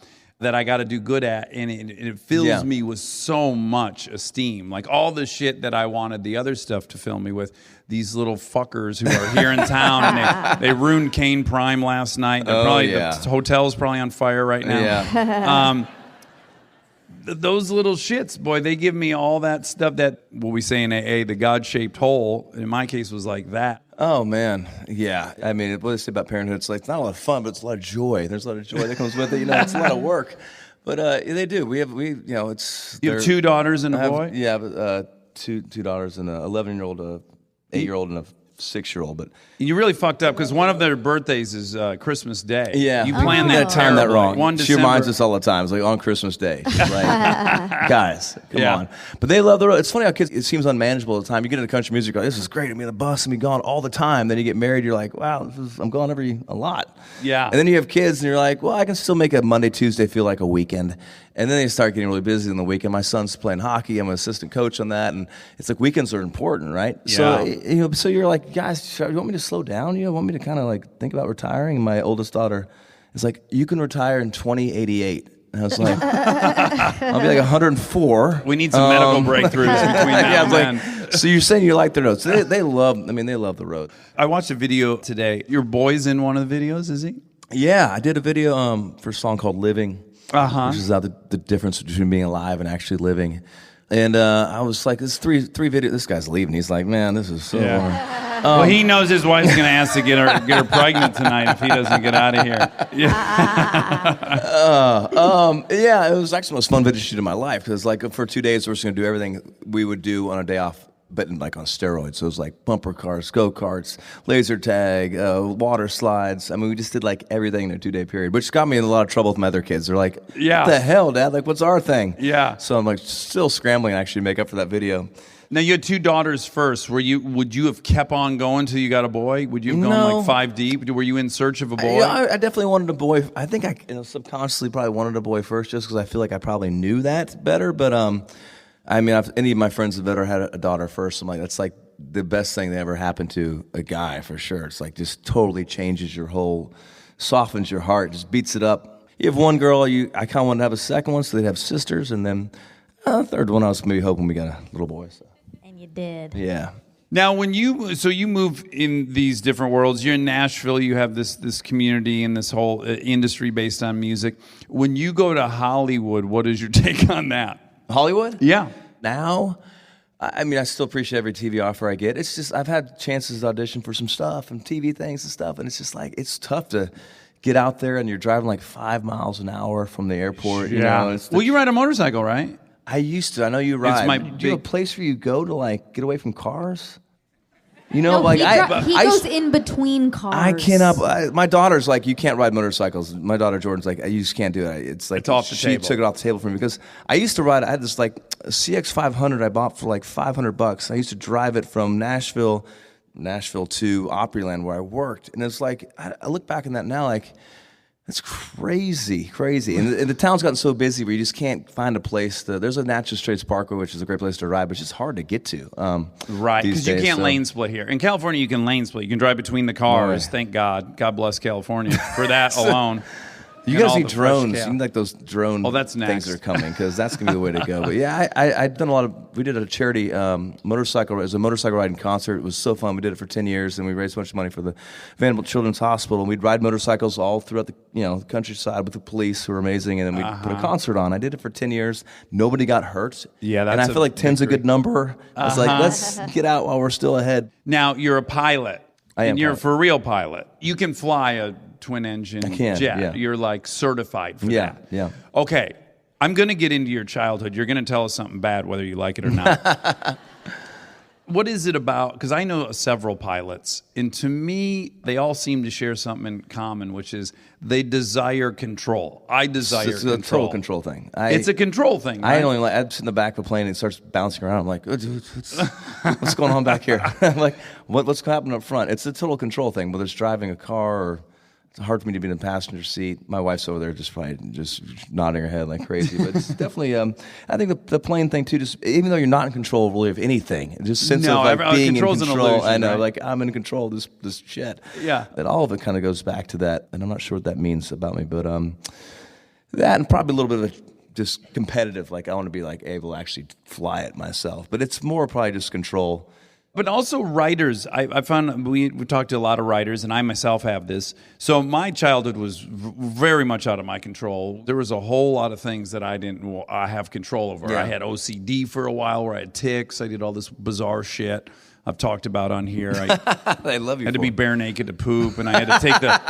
that I got to do good at, and it fills me with so much esteem. Like all the shit that I wanted the other stuff to fill me with, these little fuckers who are here in town, and they ruined Kane Prime last night. The hotel's probably on fire right now. Yeah. Those little shits, boy, they give me all that stuff that, what we say in AA, the God-shaped hole, in my case, was like that. Oh, man. Yeah. I mean, what they say about parenthood, it's not a lot of fun, but it's a lot of joy. There's a lot of joy that comes with it. It's a lot of work. But they do. It's... You have 2 daughters and a boy? Yeah, two daughters and an 11-year-old, a 8-year-old, and a 6-year-old. But you really fucked up because one of their birthdays is Christmas Day. Yeah, you planned that time that wrong. 1 She December. reminds us all the time. It's like on Christmas Day. She's like, guys, come on. But they love the road. It's funny how kids, it seems unmanageable at the time. You get into country music, this is great. I'm in a bus and be gone all the time. Then you get married, you're like, wow, I'm gone a lot. Yeah. And then you have kids and you're like, well, I can still make a Monday, Tuesday feel like a weekend. And then they start getting really busy on the weekend. My son's playing hockey. I'm an assistant coach on that. And it's like weekends are important, right? Yeah. So you're like, guys, you want me to slow down? You want me to kind of think about retiring? And my oldest daughter is like, you can retire in 2088. And I was like, I'll be like 104. We need some medical breakthroughs between now and then. So you're saying you like the road. So they love the road. I watched a video today. Your boy's in one of the videos, is he? Yeah, I did a video for a song called Living. Which is about the difference between being alive and actually living. And I was like, this three videos. This guy's leaving. He's like, man, this is so boring. Well, he knows his wife's going to ask to get her pregnant tonight if he doesn't get out of here. Yeah, it was actually the most fun video shoot of my life because for 2 days we're just going to do everything we would do on a day off, but on steroids. So it was like bumper cars, go-karts, laser tag, water slides. I mean, we just did everything in a 2-day period, which got me in a lot of trouble with my other kids. They're like, what the hell, Dad? What's our thing? Yeah. So I'm still scrambling actually to make up for that video. Now, you had 2 daughters first. Would you have kept on going till you got a boy? Would you have gone 5 deep? Were you in search of a boy? I definitely wanted a boy. I think I subconsciously probably wanted a boy first just because I feel like I probably knew that better. But I mean, any of my friends that had a daughter first, I'm like, that's the best thing that ever happened to a guy for sure. It's just totally changes your softens your heart, just beats it up. You have one girl, I kind of wanted to have a second one so they'd have sisters, and then a third one I was maybe hoping we got a little boy. So. And you did. Yeah. Now, when you move in these different worlds, you're in Nashville, you have this community and this whole industry based on music. When you go to Hollywood, what is your take on that? Hollywood? Yeah. Now, I mean, I still appreciate every TV offer I get. It's just I've had chances to audition for some stuff and TV things and stuff, and it's just it's tough to get out there and you're driving 5 miles an hour from the airport. Yeah. Well, you ride a motorcycle, right? I used to. I know you ride. Do you have a place where you go to get away from cars? He goes in between cars. I cannot. My daughter's you can't ride motorcycles. My daughter Jordan's you just can't do it. It's off the table. She took it off the table from me because I used to ride. I had this CX 500 I bought for $500. I used to drive it from Nashville to Opryland where I worked, and it's I look back on that now that's crazy. And the town's gotten so busy where you just can't find a place there's a Natchez Straits Parkway, which is a great place to ride, but it's just hard to get to. Right, because you can't lane split here. In California, you can lane split. You can drive between the cars. Right. Thank God. God bless California for that alone. You and guys all need the fresh drones. chaos. You need like those drone that's things next. that are coming because that's gonna be the way to go. But yeah, I've done a lot of. We did a charity motorcycle. It was a motorcycle riding concert. It was so fun. We did it for 10 years, and we raised a bunch of money for the Vanderbilt Children's Hospital. And we'd ride motorcycles all throughout the countryside with the police, who were amazing. And then we'd put a concert on. I did it for 10 years. Nobody got hurt. Yeah, and I feel like 10's a good number. I was like, let's get out while we're still ahead. Now, you're a pilot. I am And you're pilot. for a real pilot. You can fly a twin-engine jet. yeah. You're like certified for Yeah, that. yeah. Okay, I'm going to get into your childhood. You're going to tell us something bad, whether you like it or not. What is it about? Because I know several pilots, and to me, they all seem to share something in common, which is they desire control. I desire It's control. a total control thing. It's a control thing, right? I only like. I sit in the back of a plane and it starts bouncing around. I'm like, what's going on back here? I'm like, what's happening up front? It's a total control thing. Whether it's driving a car or it's hard for me to be in the passenger seat. My wife's over there just nodding her head like crazy. But it's definitely. I think the plane thing too. Just even though you're not in control really of anything, just sense of like being in control's control. an illusion, I know, right? like I'm in control of this jet. Yeah. That all of it kind of goes back to that, and I'm not sure what that means about me, but that and probably a little bit of just competitive. Like I want to be like able to actually fly it myself, but it's more probably just control. But also writers. I found we talked to a lot of writers, and I myself have this. So my childhood was very much out of my control. There was a whole lot of things that I didn't have control over. Yeah. I had OCD for a while, where I had tics. I did all this bizarre shit I've talked about on here. I love you. I had to be bare naked to poop, and I had to take the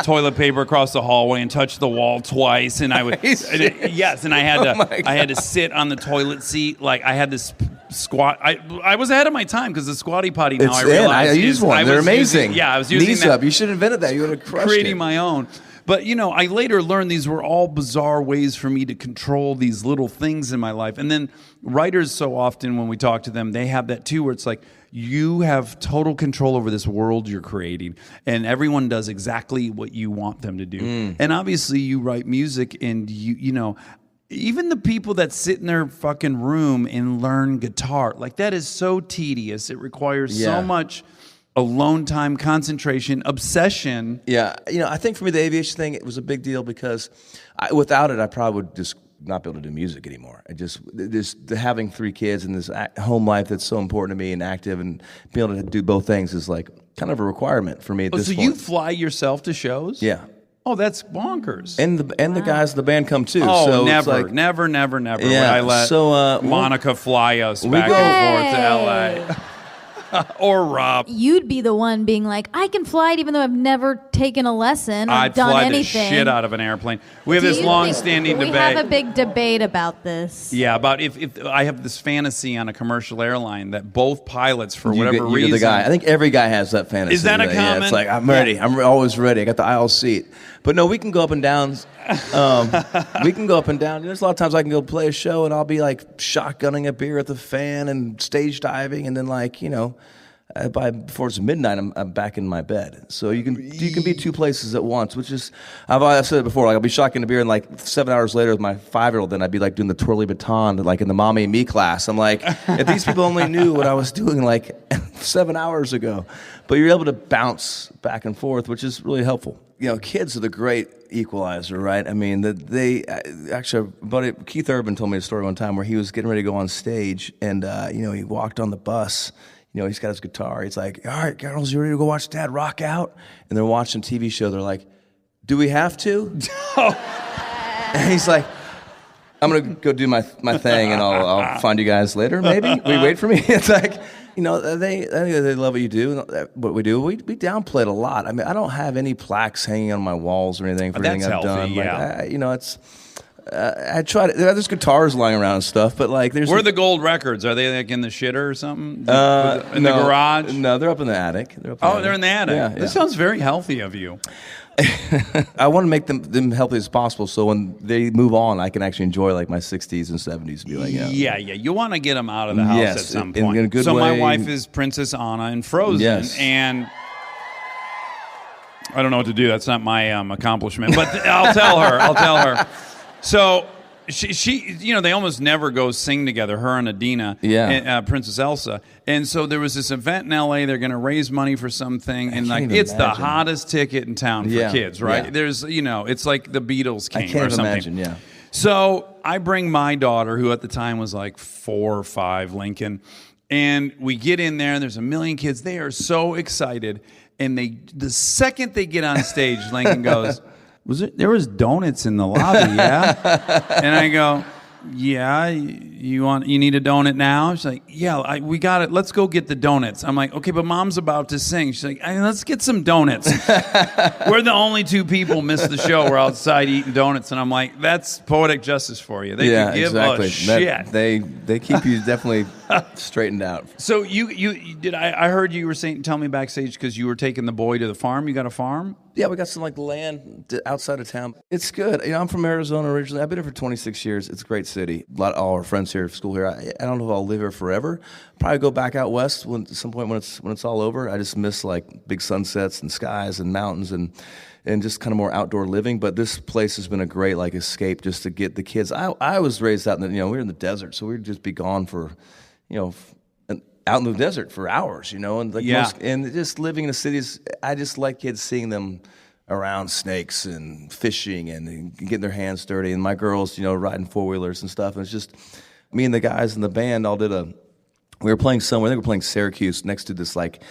toilet paper across the hallway and touch the wall twice. And I would, yes, and I had to sit on the toilet seat. Like I had this squat. I was ahead of my time because the squatty potty. Now I realize I use one. They're amazing. I was using knees that, up. You should have invented that. You would have crushed creating it. my own. But, I later learned these were all bizarre ways for me to control these little things in my life. And then writers, so often when we talk to them, they have that too, where it's like, you have total control over this world you're creating, and everyone does exactly what you want them to do. And obviously you write music, and even the people that sit in their fucking room and learn guitar, like that is so tedious. It requires so much alone time, concentration, obsession. Yeah, I think for me the aviation thing, it was a big deal because without it, I probably would just not be able to do music anymore. I just having 3 kids and this home life that's so important to me and active, and being able to do both things is like kind of a requirement for me at this point. So you fly yourself to shows? Yeah. Oh, that's bonkers. And the guys in the band come too. Oh, so never, it's like, never. Yeah, I let Monica fly us back and forth to L.A. Or Rob. You'd be the one being like, I can fly it even though I've never taken a lesson or I'd done fly anything. the shit out of an airplane. We have Do this you long-standing think- debate. We have a big debate about this. Yeah, about if I have this fantasy on a commercial airline that both pilots, for you're whatever reason, the guy. I think every guy has that fantasy. Is that a Yeah, common? it's like I'm ready. I'm always ready. I got the aisle seat. But no, we can go up and down. We can go up and down. There's a lot of times I can go play a show and I'll be like shotgunning a beer at the fan and stage diving, and then before it's midnight, I'm back in my bed. So you can be 2 places at once, which is I've said it before. Like I'll be shotgunning a beer, and like 7 hours later with my 5-year-old, then I'd be like doing the twirly baton, like in the Mommy and Me class. I'm like, if these people only knew what I was doing like 7 hours ago. But you're able to bounce back and forth, which is really helpful. Kids are the great equalizer, right? I mean, actually, Keith Urban told me a story one time where he was getting ready to go on stage, and he walked on the bus. He's got his guitar. He's like, all right, girls, you ready to go watch Dad rock out? And they're watching a TV show. They're like, do we have to? And he's like, I'm going to go do my thing, and I'll find you guys later, maybe? Will you wait for me? It's like, they love what you do, what we do. We downplay it a lot. I mean, I don't have any plaques hanging on my walls or anything for anything I've done. Yeah. I try to. There's guitars lying around and stuff, but like, Where are the gold records? Are they like in the shitter or something? In the no, garage? No, they're up in the attic. They're in the attic. Yeah, This sounds very healthy of you. I want to make them healthy as possible, so when they move on, I can actually enjoy like my 60s and 70s and be like, Yeah. You want to get them out of the house Yes, at some in point. a good so my way. wife is Princess Anna in Frozen, Yes. and I don't know what to do. That's not my accomplishment, but I'll tell her. So she, they almost never go sing together, her and Adina, Princess Elsa. And so there was this event in LA, they're going to raise money for something, and like it's the hottest ticket in town for kids, right? Yeah. There's, it's like the Beatles came I can't or something. imagine, yeah. So I bring my daughter, who at the time was like 4 or 5, Lincoln, and we get in there, and there's a million kids. They are so excited, and the second they get on stage, Lincoln goes, there was donuts in the lobby, yeah? And I go, yeah, you need a donut now? She's like, yeah, we got it. Let's go get the donuts. I'm like, okay, but Mom's about to sing. She's like, let's get some donuts. We're the only 2 people missed the show. We're outside eating donuts, and I'm like, that's poetic justice for you. They can give a shit. They keep you definitely straightened out. So I heard you were tell me backstage because you were taking the boy to the farm. You got a farm? Yeah, we got some land outside of town. It's good. I'm from Arizona originally. I've been here for 26 years. It's a great city. All our friends here, school here. I don't know if I'll live here forever. Probably go back out west at some point when it's all over. I just miss like big sunsets and skies and mountains and just kind of more outdoor living. But this place has been a great like escape just to get the kids. I was raised out in we were in the desert, so we'd just be gone for, out in the desert for hours, and and just living in the cities. I just like kids seeing them around snakes and fishing and getting their hands dirty, and my girls, riding 4-wheelers and stuff. And it's just me and the guys in the band all we were playing somewhere. I think we were playing Syracuse next to this like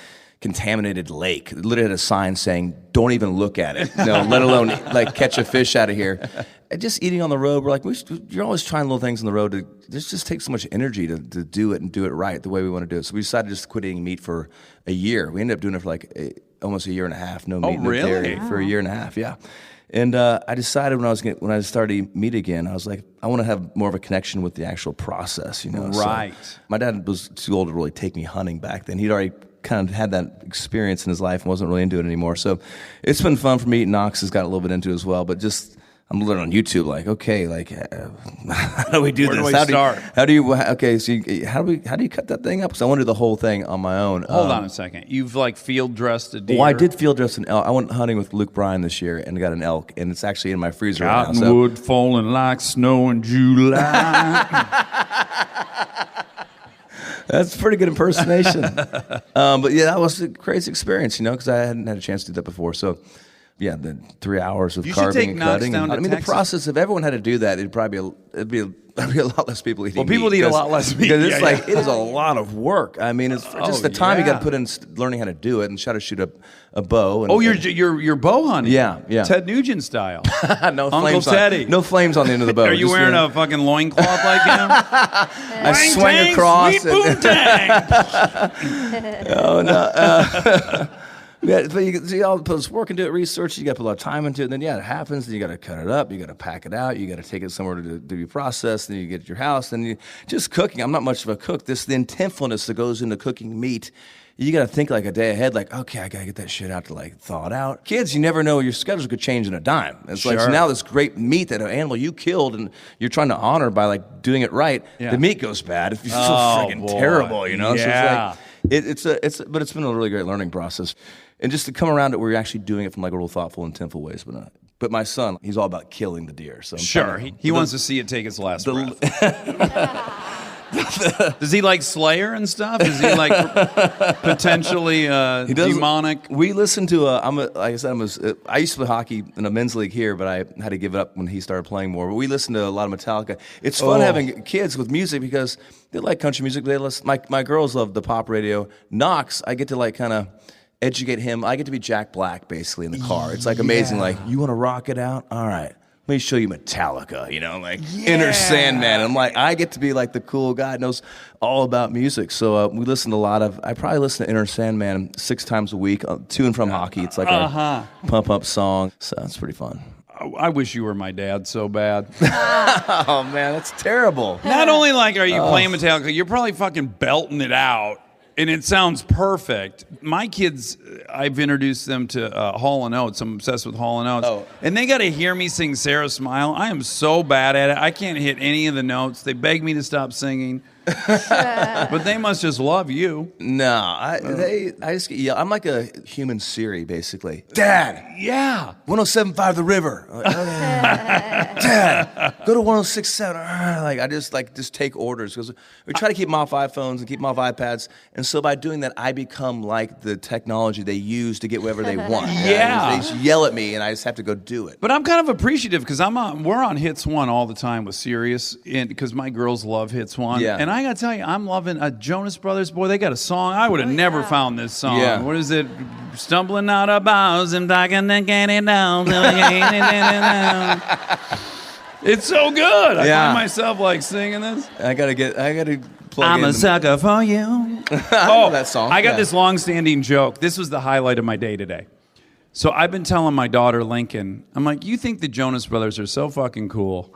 contaminated lake. It literally had a sign saying, "Don't even look at it," let alone like catch a fish out of here. And just eating on the road, we're like, you're always trying little things on the road. This just takes so much energy to do it and do it right the way we want to do it. So we decided just to quit eating meat for a year. We ended up doing it for like almost a year and a half. No meat, no dairy for a year and a half. Yeah. And I decided when I started eating meat again, I was like, I want to have more of a connection with the actual process, Right. So my dad was too old to really take me hunting back then. He'd already kind of had that experience in his life and wasn't really into it anymore. So it's been fun for me. Knox has got a little bit into it as well, but just I'm learning on YouTube, like, okay, like, how do we do this? Where do I start? How do you how do you cut that thing up? Because I want to do the whole thing on my own. Hold on a second. You've like field dressed a deer. Well, I did field dress an elk. I went hunting with Luke Bryan this year and got an elk, and it's actually in my freezer right now. Cottonwood falling like snow in July. That's a pretty good impersonation. But yeah, that was a crazy experience, because I hadn't had a chance to do that before. So. Yeah, the 3 hours of carving and cutting. The process, if everyone had to do that, it'd be a lot less people eating meat. Well, people eat a lot less meat. Because it is a lot of work. I mean, it's just the time you got to put in learning how to do it and try to shoot a bow. And, you're bow hunting? Yeah. Ted Nugent style. No Uncle flames Teddy. No flames on the end of the bow. Are you wearing a fucking loincloth like him? I swing across. Sweet boom-tang. Oh, no. Yeah, but you all put this work into it, research. You got to put a lot of time into it. And then it happens. Then you got to cut it up. You got to pack it out. You got to take it somewhere to be processed. Then you get to your house. Then just cooking. I'm not much of a cook. The intentfulness that goes into cooking meat. You got to think like a day ahead. Like, okay, I got to get that shit out to like thaw it out. Kids, you never know. Your schedule could change in a dime. It's like so now this great meat that an animal you killed and you're trying to honor by like doing it right. Yeah. The meat goes bad. It's so freaking terrible. Yeah. So but it's been a really great learning process. And just to come around it, we're actually doing it from like a real thoughtful and intentful ways. But my son, he's all about killing the deer. So he wants to see it take its last breath. Does he like Slayer and stuff? Is he like potentially demonic? We listen to I used to play hockey in a men's league here, but I had to give it up when he started playing more. But we listen to a lot of Metallica. It's fun having kids with music because they like country music. They listen. My girls love the pop radio. Knox, I get to like kind of educate him. I get to be Jack Black basically in the car. It's like amazing. Like, you want to rock it out? All right. Let me show you Metallica, Inner Sandman. I'm like, I get to be like the cool guy that knows all about music. So we listen to I probably listen to Inner Sandman 6 times a week, to and from hockey. It's like a pump-up song. So it's pretty fun. I wish you were my dad so bad. Oh, man, that's terrible. Not only are you playing Metallica, you're probably fucking belting it out. And it sounds perfect. My kids, I've introduced them to Hall & Oates. I'm obsessed with Hall & Oates. Oh. And they got to hear me sing Sarah Smile. I am so bad at it. I can't hit any of the notes. They beg me to stop singing. But they must just love you. No, I just get I'm like a human Siri, basically. Dad, Yeah. 107.5 The River. Like, okay. Dad, go to 106.7. Like I just take orders because we try to keep them off iPhones and keep them off iPads, and so by doing that, I become like the technology they use to get whatever they want. Yeah. They just yell at me, and I just have to go do it. But I'm kind of appreciative because we're on Hits One all the time with Sirius, because my girls love Hits One. Yeah. And I got to tell you, I'm loving Jonas Brothers. Boy, they got a song. I would have never found this song. Yeah. What is it? Stumbling out of bounds and talking and getting down. It's so good. I Yeah. find myself like singing this. I gotta plug I'm in a sucker for you. that song. I got Yeah. this long-standing joke. This was the highlight of my day today. So I've been telling my daughter Lincoln, I'm like, you think the Jonas Brothers are so fucking cool?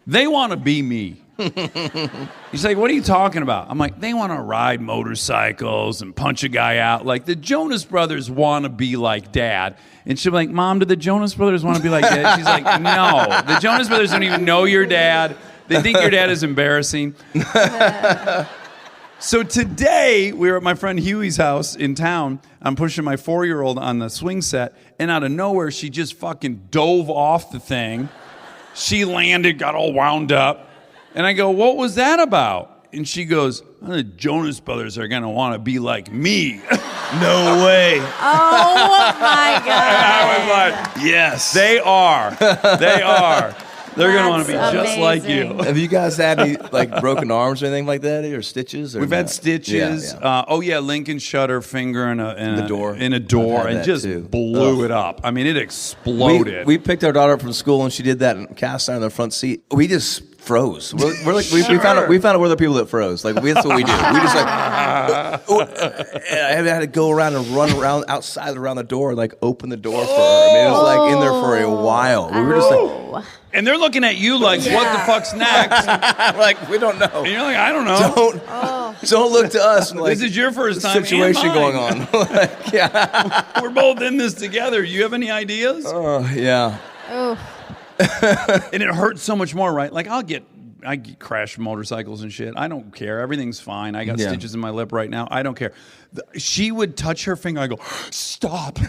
They want to be me. He's like, what are you talking about? I'm like, they want to ride motorcycles and punch a guy out. Like, the Jonas Brothers want to be like Dad. And she'll be like, Mom, do the Jonas Brothers want to be like Dad? She's like, no. The Jonas Brothers don't even know your dad. They think your dad is embarrassing. So today, we were at my friend Huey's house in town. I'm pushing my 4-year-old on the swing set, and out of nowhere, she just fucking dove off the thing. She landed, got all wound up. And I go, what was that about? And she goes, the Jonas Brothers are going to want to be like me. No way. Oh my God. I was like, yes, they are. They are. They're going to want to be That's just like amazing. you. Have you guys had any like broken arms or anything like that, or stitches? Or We've had no? stitches. Yeah. Lincoln shut her finger in The door. a I've door had and that just too. blew Ugh. it up. I mean, it exploded. We picked our daughter up from school, and she did that and cast iron in the front seat. We just froze. We're like we found out we're the people that froze. Like that's what we do. We just like. I had to go around and run around outside around the door and like open the door for her. I mean, it was like in there for a while. We were just like. And they're looking at you like, what the fuck's next? Like we don't know. And you're like, I don't know. Don't look to us. And, like, This is your first time. situation and mine. going on. Like, yeah. We're both in this together. You have any ideas? Yeah. Oh. And it hurts so much more, right? Like I get crashed motorcycles and shit. I don't care. Everything's fine. I got Yeah. stitches in my lip right now. I don't care. She would touch her finger. I go, stop,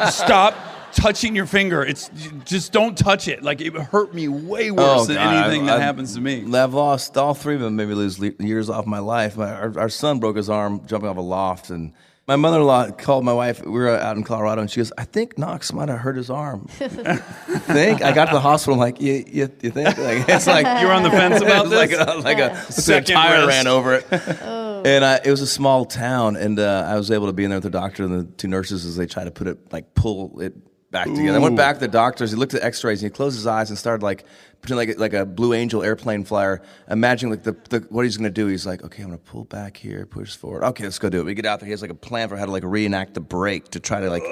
stop touching your finger. It's just don't touch it. Like it hurt me way worse than anything that happens to me. I've lost all three of them. Made me lose years off my life. Our son broke his arm jumping off a loft, and my mother-in-law called my wife. We were out in Colorado, and she goes, "I think Knox might have hurt his arm." Think? I got to the hospital. I'm like, you think? Like, it's like You were on the fence about this? like a Second tire wrist. ran over it. And it was a small town, and I was able to be in there with the doctor and the two nurses as they tried to pull it back together. I went back to the doctors. He looked at X-rays and he closed his eyes and started pretending like a Blue Angel airplane flyer, imagining like the what he's going to do. He's like, okay, I'm going to pull back here, push forward. Okay, let's go do it. We get out there. He has like a plan for how to like reenact the brake to try to like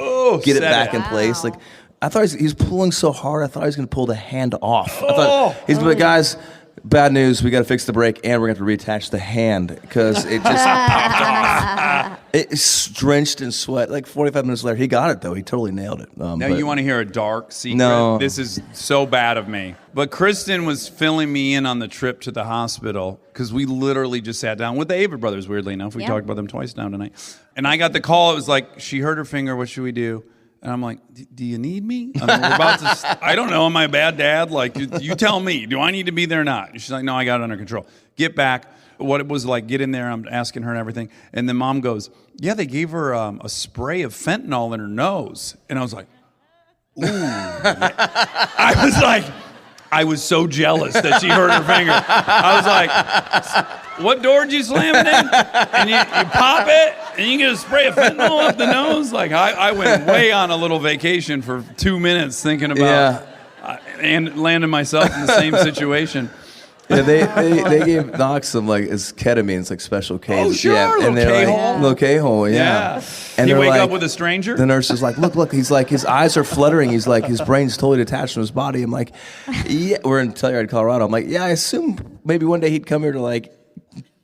get it back in place. Like I thought he's pulling so hard. I thought he was going to pull the hand off. I thought he's like, guys. Bad news, we got to fix the brake and we're going to have to reattach the hand because it just popped off. It's drenched in sweat. Like 45 minutes later, he got it though. He totally nailed it. Now you want to hear a dark secret? No. This is so bad of me. But Kristen was filling me in on the trip to the hospital because we literally just sat down with the Avett brothers, weirdly enough. We talked about them twice now tonight. And I got the call. It was like, she hurt her finger. What should we do? And I'm like, do you need me? I mean, we're about to. I don't know. Am I a bad dad? Like, you tell me. Do I need to be there or not? And she's like, no, I got it under control. Get back. What it was like, get in there. I'm asking her and everything. And then mom goes, yeah, they gave her a spray of fentanyl in her nose. And I was like, ooh. I was so jealous that she hurt her finger. I was like, what door did you slam it in? And you pop it, and you get a spray of fentanyl up the nose? Like, I went way on a little vacation for 2 minutes thinking about and landed myself in the same situation. Yeah, they gave Knox some like it's ketamine, it's like special K. Oh, sure, yeah, and they're like little K-hole, yeah. And you they're wake like, up with a stranger? The nurse is like, look, he's like his eyes are fluttering. He's like his brain's totally detached from his body. I'm like, yeah, we're in Telluride, Colorado. I'm like, yeah, I assume maybe one day he'd come here to like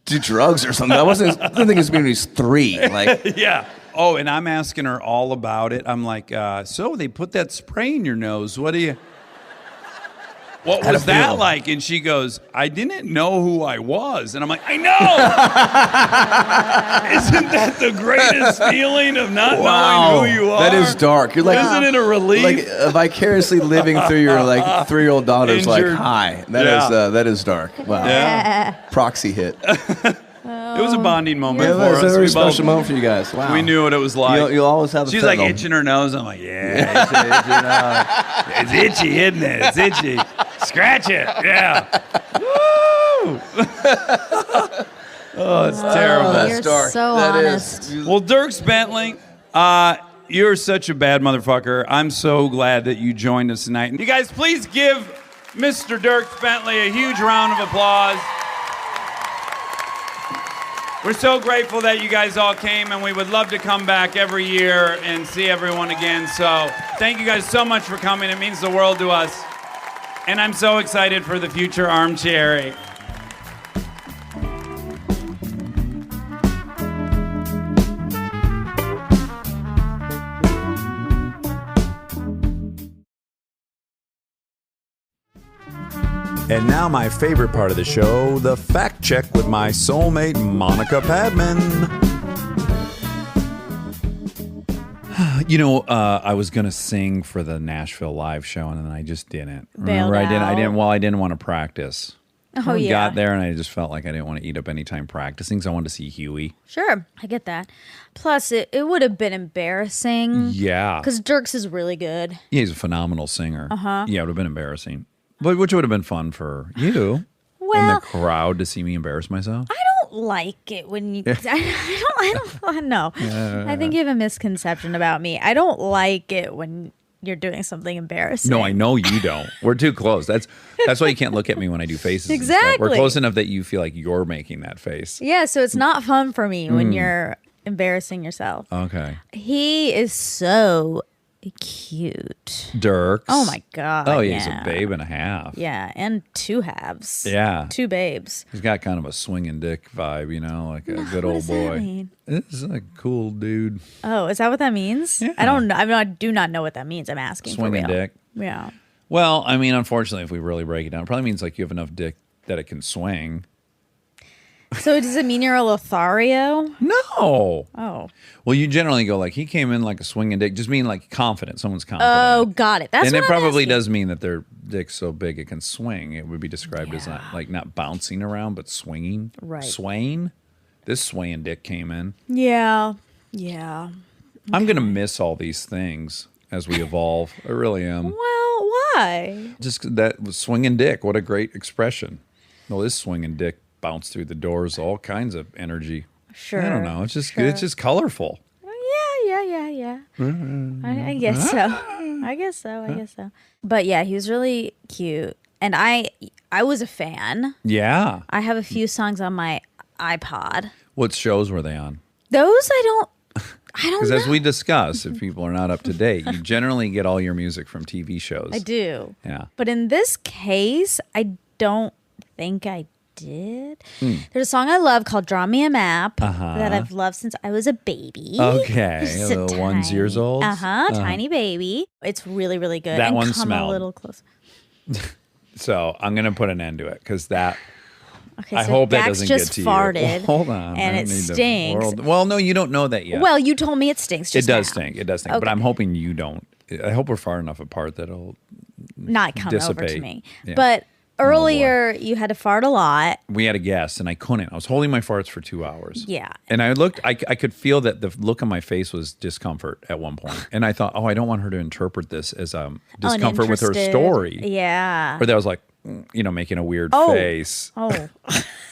do drugs or something. I didn't think it was when he was 3. Like, Yeah. Oh, and I'm asking her all about it. I'm like, so they put that spray in your nose. What was that like? And she goes, I didn't know who I was. And I'm like, I know! Isn't that the greatest feeling of not knowing who you are? That is dark. You're like, isn't it a relief? Like vicariously living through your like 3-year-old daughter's like, hi. That is dark. Wow. Yeah. Proxy hit. It was a bonding moment It for was us. a very We both- special moment for you guys. Wow. We knew what it was like. You'll always have the She's like fentanyl. itching her nose. I'm like, yeah, it's itchy, isn't it? It's itchy. Scratch it. Yeah. Woo! Oh, it's terrible. That's You're dark. so That honest. is. Well, Dierks Bentley, you're such a bad motherfucker. I'm so glad that you joined us tonight. You guys, please give Mr. Dierks Bentley a huge round of applause. We're so grateful that you guys all came, and we would love to come back every year and see everyone again. So thank you guys so much for coming. It means the world to us. And I'm so excited for the future Armchair. And now my favorite part of the show, the fact check with my soulmate, Monica Padman. You know, I was gonna sing for the Nashville live show, and then I just didn't. Bailed Remember, I didn't. out. Well, I didn't want to practice. Oh, I yeah. got there, and I just felt like I didn't want to eat up any time practicing, so I wanted to see Huey. Sure, I get that. Plus, it would have been embarrassing. Yeah, Because Dierks is really good. yeah, he's a phenomenal singer. Yeah, it would have been embarrassing, but which would have been fun for you in Well, the crowd to see me embarrass myself. I don't like it when you. I don't know. I think you have a misconception about me. I don't like it when you're doing something embarrassing. No, I know you don't. We're too close. That's why you can't look at me when I do faces. and stuff. We're Exactly. close enough that you feel like you're making that face. Yeah, so it's not fun for me when you're embarrassing yourself. Okay. He is so cute. Dierks. Oh my god. Oh, yeah, he's a babe and a half. Yeah, and two halves. Yeah. Two babes. He's got kind of a swinging dick vibe, you know, like a good What old does boy. that mean? This is a cool dude. Oh, is that what that means? Yeah. I don't know. I do not know what that means. I'm asking Swinging for real. dick. Yeah. Well, I mean, unfortunately, if we really break it down, it probably means like you have enough dick that it can swing. So does it mean you're a Lothario? No. Oh. Well, you generally go like, he came in like a swinging dick, just mean like confident. Someone's confident. Oh, got it. That's and what it I'm probably asking. does mean that their dick's so big it can swing. It would be described as not, like not bouncing around, but swinging. Right. Swaying. This swaying dick came in. Yeah. Yeah. I'm going to miss all these things as we evolve. I really am. Well, why? Just that was swinging dick. What a great expression. Well, this swinging dick bounced through the doors, all kinds of energy. Sure. I don't know. It's just sure. it's just colorful. Yeah. I guess so. I guess so. But yeah, he was really cute. And I was a fan. Yeah. I have a few songs on my iPod. What shows were they on? Those I don't Because know. as we discussed, if people are not up to date, you generally get all your music from TV shows. I do. Yeah. But in this case, I don't think I did. There's a song I love called Draw Me a Map that I've loved since I was a baby. Okay. Just a Little one's tiny- years old. Tiny baby. It's really, really good. That and one come smelled. a little close. So I'm going to put an end to it because that. Okay, I so hope that Dax doesn't just get to farted. you. Well, hold on. And I it need the stinks. world- Well, no, you don't know that yet. Well, you told me it stinks it just does now. stink. It does stink. But Okay. I'm hoping you don't. I hope we're far enough apart that it'll Not come over dissipate. to me. Yeah. But earlier, you had to fart a lot. We had a guest, and I couldn't. I was holding my farts for 2 hours. Yeah. And I looked, I could feel that the look on my face was discomfort at one point. And I thought, I don't want her to interpret this as discomfort with her Uninterested. story. Yeah. Or that I was like, making a weird face Oh.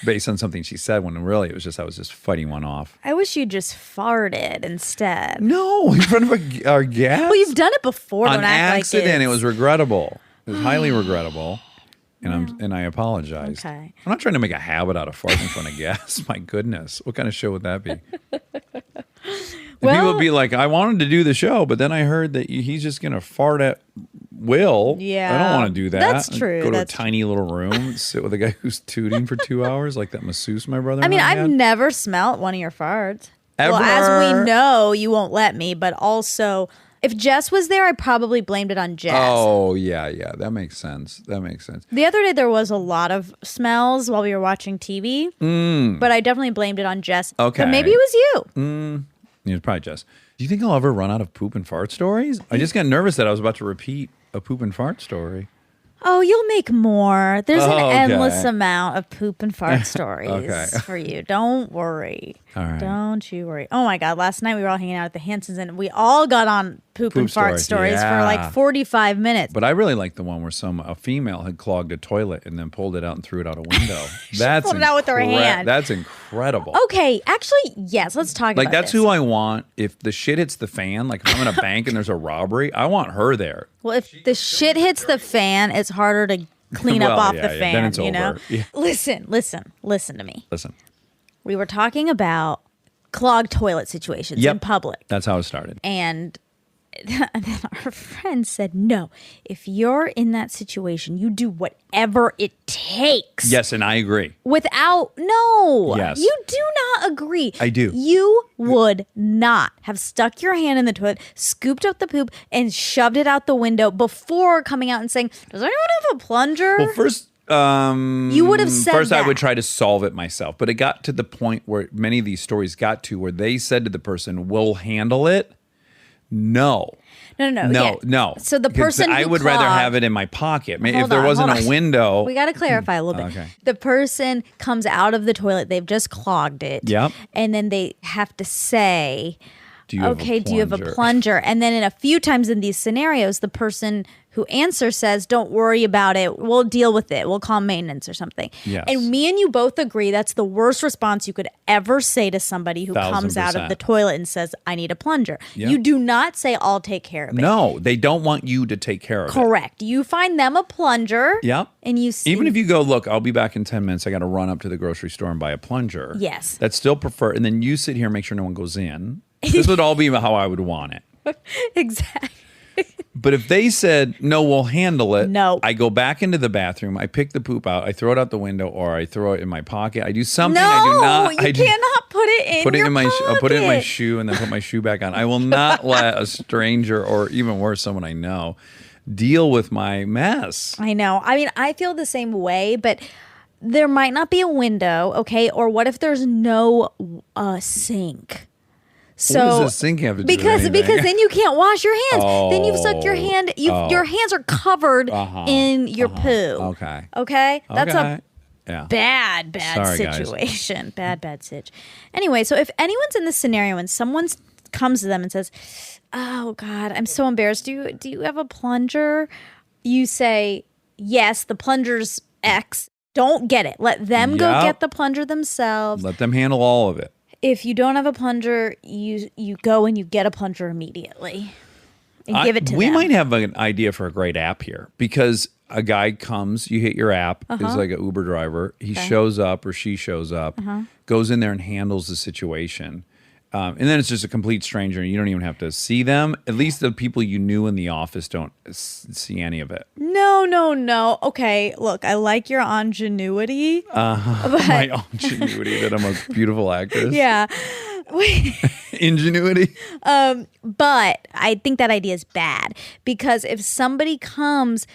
based on something she said when really it was just, I was just fighting one off. I wish you just farted instead. No, in front of our guest? Well, you've done it before. on Don't act like accident. it's- It was regrettable. It was highly regrettable. And I apologized. Okay. I'm not trying to make a habit out of farting in front of guests. My goodness. What kind of show would that be? Well- People would be like, I wanted to do the show, but then I heard that he's just going to fart at will. Yeah. I don't want to do that. That's true. Go to That's a tiny little room and sit with a guy who's tooting for 2 hours like that masseuse my brother I mean, and I I've had. never smelt one of your farts. Ever? Well, as we know, you won't let me, but also, if Jess was there, I probably blamed it on Jess. Oh, yeah. That makes sense. The other day, there was a lot of smells while we were watching TV, but I definitely blamed it on Jess. Okay. But maybe it was you. It was probably Jess. Do you think I'll ever run out of poop and fart stories? I just got nervous that I was about to repeat a poop and fart story. Oh, you'll make more. There's an Okay. endless amount of poop and fart stories Okay. for you. Don't worry. All right. Don't you worry. Oh my God. Last night we were all hanging out at the Hansons and we all got on poop and fart stories for like 45 minutes. But I really like the one where a female had clogged a toilet and then pulled it out and threw it out a window. That's pulled it out with her hand. That's incredible. Okay. Actually, yes. Let's talk about Like, that's this. who I want. If the shit hits the fan, like if I'm in a bank and there's a robbery, I want her there. Well, if the shit hits the fan, it's harder to clean up Well, off yeah, the yeah, fan, then it's you know? over. Yeah. Listen to me. Listen. We were talking about clogged toilet situations Yep. in public. That's how it started. And then our friend said, no, if you're in that situation, you do whatever it takes. Yes, and I agree. No. Yes. You do not agree. I do. You would not have stuck your hand in the toilet, scooped up the poop, and shoved it out the window before coming out and saying, does anyone have a plunger? Well, first, you would have said first that. I would try to solve it myself, but it got to the point where many of these stories got to where they said to the person, "We'll handle it." No. No. So the Because person I who would rather clogged- have it in my pocket. If Hold there on, wasn't hold a on. window. We got to clarify a little bit. Okay. The person comes out of the toilet, they've just clogged it. Yep. And then they have to say, Do you have a do you have a plunger? plunger? And then in a few times in these scenarios, the person who answers says, don't worry about it. We'll deal with it. We'll call maintenance or something. Yes. And me and you both agree that's the worst response you could ever say to somebody who comes out of 1000%. the toilet and says, I need a plunger. Yep. You do not say, I'll take care of it. No, they don't want you to take care of it. Correct. You find them a plunger. Yep. And you Even if you go, look, I'll be back in 10 minutes. I got to run up to the grocery store and buy a plunger. Yes. That's still preferred. And then you sit here and make sure no one goes in. This would all be how I would want it. Exactly. But if they said, no, we'll handle it. No. I go back into the bathroom. I pick the poop out. I throw it out the window or I throw it in my pocket. I do something. No, I do not. you cannot put it in your I'll put it in my pocket. shoe and then put my shoe back on. I will not let a stranger or even worse, someone I know deal with my mess. I know. I mean, I feel the same way, but there might not be a window, okay? Or what if there's no sink? So, What does a sink have to do with anything? because then you can't wash your hands. Then you've stuck your hand. Your hands are covered in your poo. Okay. Okay. That's Okay. a Yeah. bad Sorry, guys. situation. Bad sitch. Anyway, so if anyone's in this scenario and someone comes to them and says, "Oh God, I'm so embarrassed. Do you have a plunger?" You say, "Yes, the plunger's X." Don't get it. Let them go Yep. get the plunger themselves. Let them handle all of it. If you don't have a plunger, you go and you get a plunger immediately and give it to them. We might have an idea for a great app here because a guy comes, you hit your app, it's like an Uber driver. He shows up or she shows up, goes in there and handles the situation. And then it's just a complete stranger and you don't even have to see them. At least the people you knew in the office don't see any of it. No. Okay, look, I like your ingenuity. My ingenuity that I'm a beautiful actress. Yeah. Ingenuity. But I think that idea is bad because if somebody comes,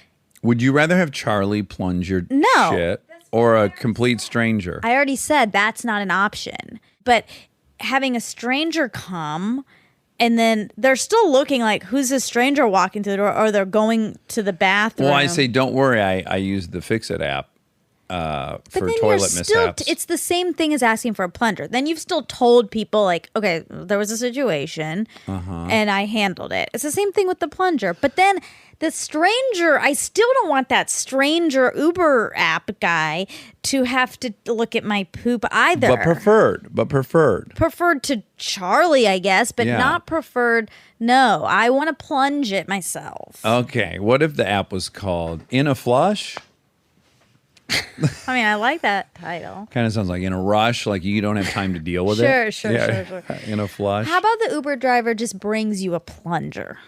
Would you rather have Charlie plunge your No. shit or a complete stranger? I already said that's not an option. But having a stranger come and then they're still looking like, who's this stranger walking through the door, or they're going to the bathroom. Well, I say, don't worry. I use the Fix-It app But for then toilet you're still, mishaps. it's the same thing as asking for a plunger. Then you've still told people like, okay, there was a situation and I handled it. It's the same thing with the plunger. But then the stranger, I still don't want that stranger Uber app guy to have to look at my poop either. But preferred. Preferred to Charlie, I guess, but Yeah. not preferred. No, I want to plunge it myself. Okay. What if the app was called In a Flush? I mean, I like that title. Kind of sounds like In a Rush, like you don't have time to deal with Sure, it. sure. In a Flush. How about the Uber driver just brings you a plunger?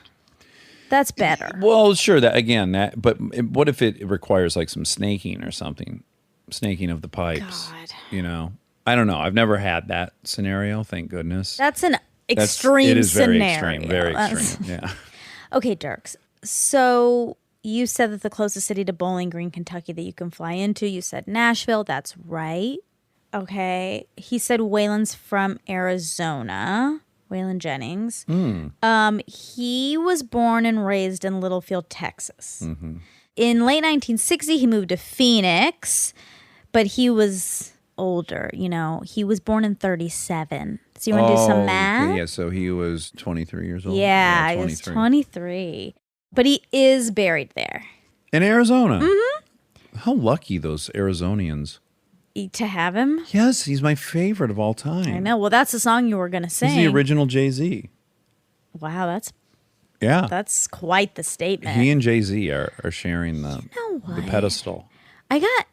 That's better. Well, sure. But what if it requires like some snaking or something? Snaking of the pipes. God. You know? I don't know. I've never had that scenario. Thank goodness. That's an extreme It is very scenario. extreme. Very That's- extreme. Yeah. Okay, Dierks. So you said that the closest city to Bowling Green, Kentucky that you can fly into, you said Nashville. That's right. Okay. He said Waylon's from Arizona. Waylon Jennings. He was born and raised in Littlefield, Texas. In late 1960, he moved to Phoenix, but he was older. He was born in 1937. So you want to do some math? Okay, yeah, so he was 23 years old. Yeah, he was 23. But he is buried there. In Arizona. Mm-hmm. How lucky those Arizonians. To have him? Yes, he's my favorite of all time. I know. Well, that's the song you were going to sing. He's the original Jay-Z. Wow, Yeah. that's quite the statement. He and Jay-Z are sharing the pedestal. I got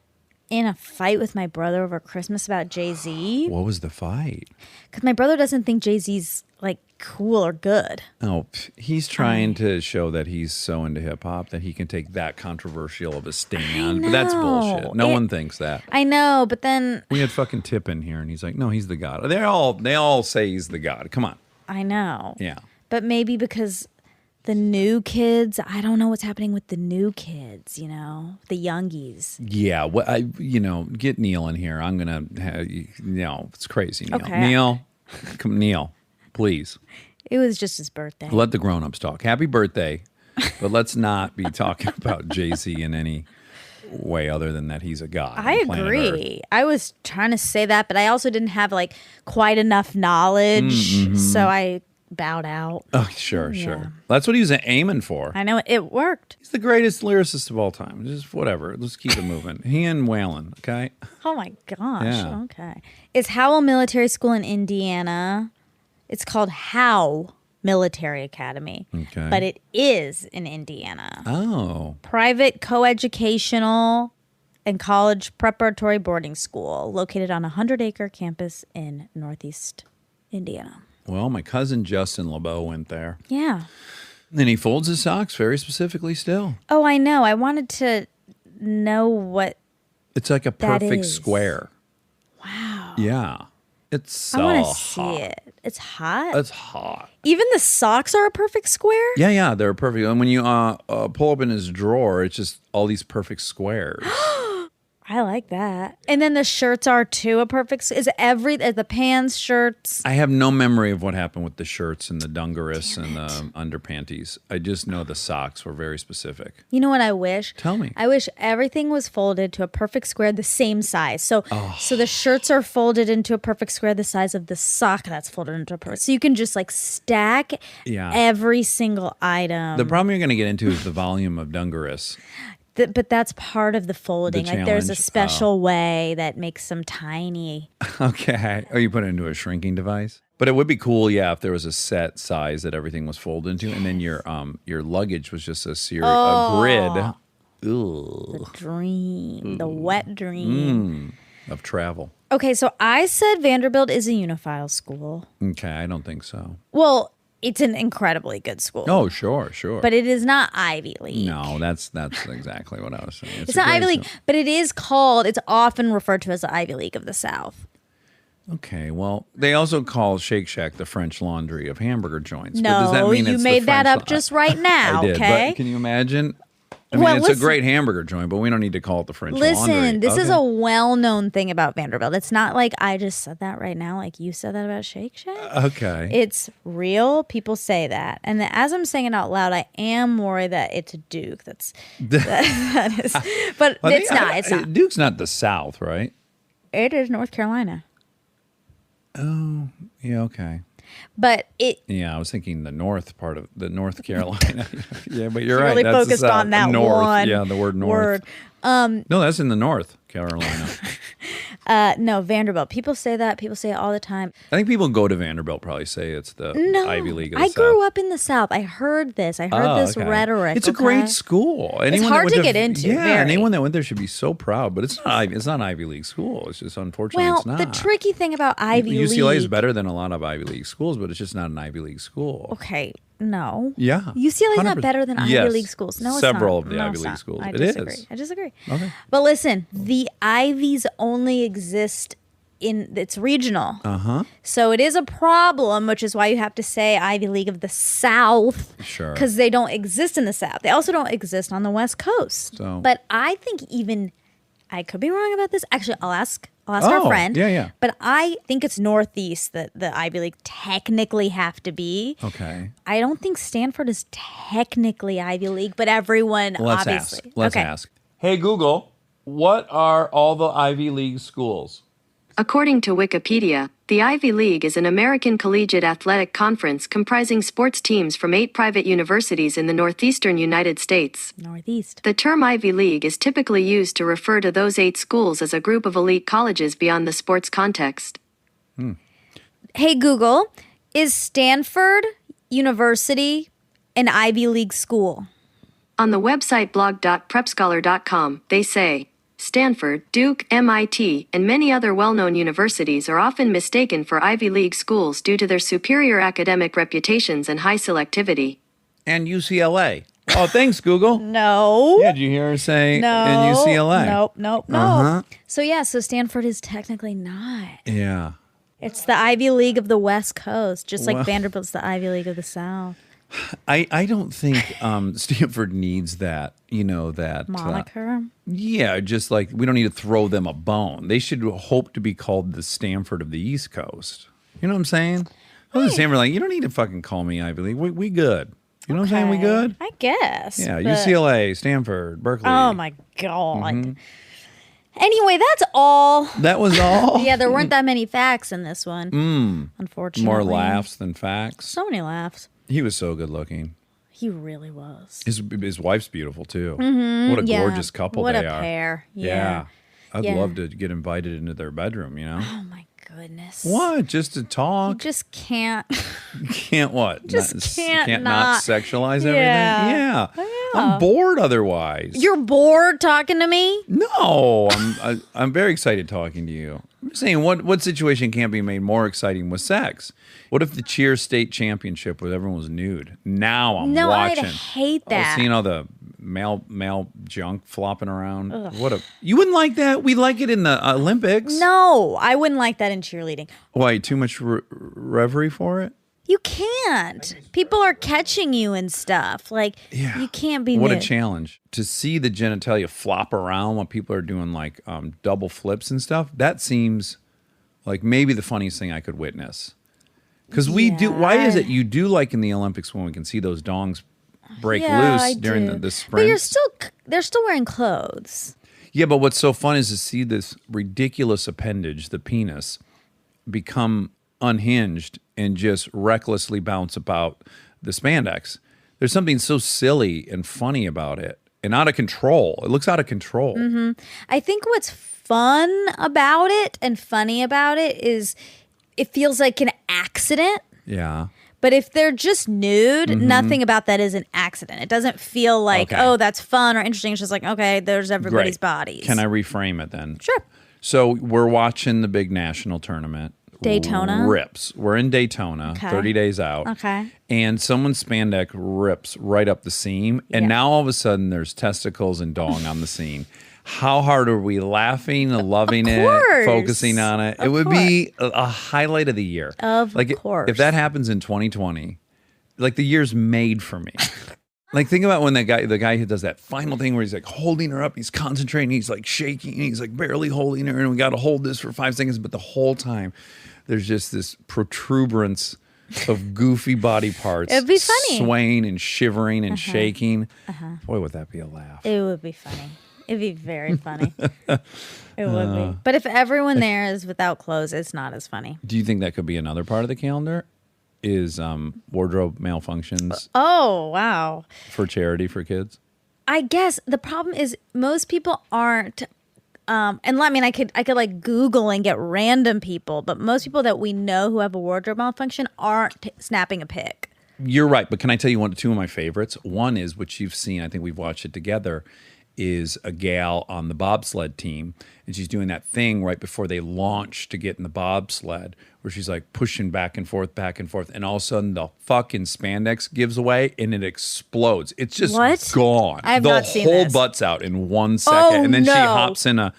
in a fight with my brother over Christmas about Jay-Z What was the fight? because my brother doesn't think Jay-Z's like cool or good. Oh, he's trying to show that he's so into hip hop that he can take that controversial of a stand. But that's bullshit. No one thinks that. I know, but then We had fucking Tip in here, and he's like, "No, he's the god." They all say he's the god. Come on. I know. Yeah. But maybe because the new kids, I don't know what's happening with the new kids, the youngies. Yeah. Get Neil in here. I'm gonna. It's crazy. Neil. Okay. Neil, come, Neil, please. It was just his birthday. Let the grown-ups talk. Happy birthday, but let's not be talking about Jay-Z in any way other than that he's a god. I on planet agree. Earth. I was trying to say that, but I also didn't have like quite enough knowledge, so I bowed out. Oh, sure. That's what he was aiming for. I know it worked. He's the greatest lyricist of all time. Just whatever. Let's keep it moving. He and Waylon, okay? Oh my gosh. Yeah. Okay. It's Howell Military School in Indiana. It's called Howe Military Academy. Okay. But it is in Indiana. Oh. Private coeducational and college preparatory boarding school located on a 100-acre campus in Northeast Indiana. Well, my cousin Justin LeBeau went there. Yeah. And he folds his socks very specifically still. Oh, I know. I wanted to know what. It's like a That perfect is. square. Wow. Yeah. It's so I want to hot. see it. It's hot. It's hot. Even the socks are a perfect square? Yeah, they're perfect. And when you pull up in his drawer, it's just all these perfect squares. I like that. And then the shirts are too a perfect. Is the pants, shirts? I have no memory of what happened with the shirts and the dungarees and the underpanties. I just know the socks were very specific. You know what I wish? Tell me. I wish everything was folded to a perfect square the same size. So the shirts are folded into a perfect square the size of the sock that's folded into a perfect. So you can just like stack every single item. The problem you're going to get into is the volume of dungarees. But that's part of the folding. Like there's a challenge? special way that makes them tiny. Okay. Oh, you put it into a shrinking device? But it would be cool, yeah, if there was a set size that everything was folded into, and then your luggage was just a grid. The dream, the wet dream Of travel. Okay, so I said Vanderbilt is a unified school. Okay, I don't think so. Well, it's an incredibly good school. Oh, sure. But it is not Ivy League. No, that's exactly what I was saying. It's not Ivy League, but it's often referred to as the Ivy League of the South. Okay, well, they also call Shake Shack the French Laundry of hamburger joints. No, but does that mean you it's made the that French up just right now, I did, okay? But can you imagine? I mean, Well, it's a listen- great hamburger joint, but we don't need to call it the French Laundry. Listen, this is Okay. a well-known thing about Vanderbilt. It's not like I just said that right now, like you said that about Shake Shack. Okay. It's real. People say that. And as I'm saying it out loud, I am worried that it's a Duke. That is. But it's not. It's not. Duke's not the South, right? It is North Carolina. Oh, yeah, okay. But it Yeah, I was thinking the north part of the North Carolina. Yeah, but you're right. really That's the focused South. on that north. one Yeah, the word north. word. No, that's in the North Carolina. No, Vanderbilt. People say that. People say it all the time. I think people who go to Vanderbilt probably say it's the No, Ivy League of the I South. grew up in the South. I heard this. I heard this okay. rhetoric. It's a great school. Anyone that hard went to get into, Yeah, very. anyone that went there should be so proud. But it's not. It's not an Ivy League school. It's just unfortunately Well, it's not. the tricky thing about Ivy UCLA League. is better than a lot of Ivy League schools, but it's just not an Ivy League school. Okay, no. Yeah. UCLA is not 100%. better than Ivy Yes. League schools. No, it's Several not. of the No, Ivy it's League not. schools. I It disagree. is. I disagree. Okay. But listen, the Ivies only exist it's regional. So it is a problem, which is why you have to say Ivy League of the South. Sure. Because they don't exist in the South. They also don't exist on the West Coast. So- But I think I could be wrong about this. Actually, I'll ask our friend. Yeah. But I think it's Northeast that the Ivy League technically have to be. Okay. I don't think Stanford is technically Ivy League, but everyone Let's obviously. Let's ask. Hey, Google, what are all the Ivy League schools? According to Wikipedia, the Ivy League is an American collegiate athletic conference comprising sports teams from 8 private universities in the northeastern United States. Northeast. The term Ivy League is typically used to refer to those 8 schools as a group of elite colleges beyond the sports context. Hey, Google, is Stanford University an Ivy League school? On the website blog.prepscholar.com, they say, Stanford, Duke, MIT, and many other well-known universities are often mistaken for Ivy League schools due to their superior academic reputations and high selectivity. And UCLA. Oh, thanks, Google. No. Yeah, did you hear her say No. in UCLA? Nope. So Stanford is technically not. Yeah. It's the Ivy League of the West Coast, just like Vanderbilt's the Ivy League of the South. I don't think Stanford needs that, that Moniker. Yeah, just like we don't need to throw them a bone. They should hope to be called the Stanford of the East Coast. You know what I'm saying? Stanford, like, you don't need to fucking call me Ivy League. We good. You know what I'm saying? We good? I guess. Yeah, but- UCLA, Stanford, Berkeley. Oh my God. Anyway, that's all. That was all? Yeah, there weren't that many facts in this one. Unfortunately. More laughs than facts. So many laughs. He was so good looking. He really was. His wife's beautiful too. What a gorgeous couple what they a are. pair. Yeah. I'd Yeah. love to get invited into their bedroom, Oh my goodness. What? Just to You talk? just can't. Can't what? Just can't not not- sexualize Yeah. everything? Yeah. I'm bored otherwise. You're bored talking to me? No, I'm very excited talking to you. I'm just saying, what situation can't be made more exciting with sex? What if the cheer state championship where everyone was nude? Now I'm No, watching. I'd hate that. Seeing all the male junk flopping around. You wouldn't like that? We like it in the Olympics. No, I wouldn't like that in cheerleading. Why? Too much reverie for it? You can't. People are catching you and stuff. Like, you can't be What a nude. challenge to see the genitalia flop around when people are doing like double flips and stuff. That seems like maybe the funniest thing I could witness. Because we do. Why is it you do like in the Olympics when we can see those dongs break loose I during do. the sprint? But they're still wearing clothes. Yeah, but what's so fun is to see this ridiculous appendage, the penis, become unhinged and just recklessly bounce about the spandex. There's something so silly and funny about it and out of control. It looks out of control. I think what's fun about it and funny about it is it feels like an accident. Yeah. But if they're just nude, nothing about that is an accident. It doesn't feel like, Okay. oh, that's fun or interesting. It's just like, okay, there's everybody's Great. bodies. Can I reframe it then? Sure. So we're watching the big national tournament. Daytona? Rips. We're in Daytona, Okay. 30 days out. Okay. And someone's spandex rips right up the seam. And Yeah. now all of a sudden there's testicles and dong on the scene. How hard are we laughing and loving course. it, focusing on it? It would be a highlight of the year. Of like course. If that happens in 2020, like the year's made for me. Like think about when the guy who does that final thing where he's like holding her up, he's concentrating, he's like shaking, he's like barely holding her, and we got to hold this for 5 seconds, but the whole time there's just this protuberance of goofy body parts. It'd be funny. Swaying and shivering and shaking. Boy, would that be a laugh. It would be funny. It'd be very funny. It would be. But if everyone there is without clothes, it's not as funny. Do you think that could be another part of the calendar? Is wardrobe malfunctions Oh, wow. for charity for kids? I guess the problem is most people aren't and I mean I could like Google and get random people, but most people that we know who have a wardrobe malfunction aren't snapping a pic. You're right, but can I tell you two of my favorites? One is, which you've seen, I think we've watched it together, is a gal on the bobsled team, and she's doing that thing right before they launch to get in the bobsled, where she's like pushing back and forth, and all of a sudden the fucking spandex gives away and it explodes. It's just What? gone. I have the not seen whole this. butt's out in 1 second, Oh, and then she no. hops in a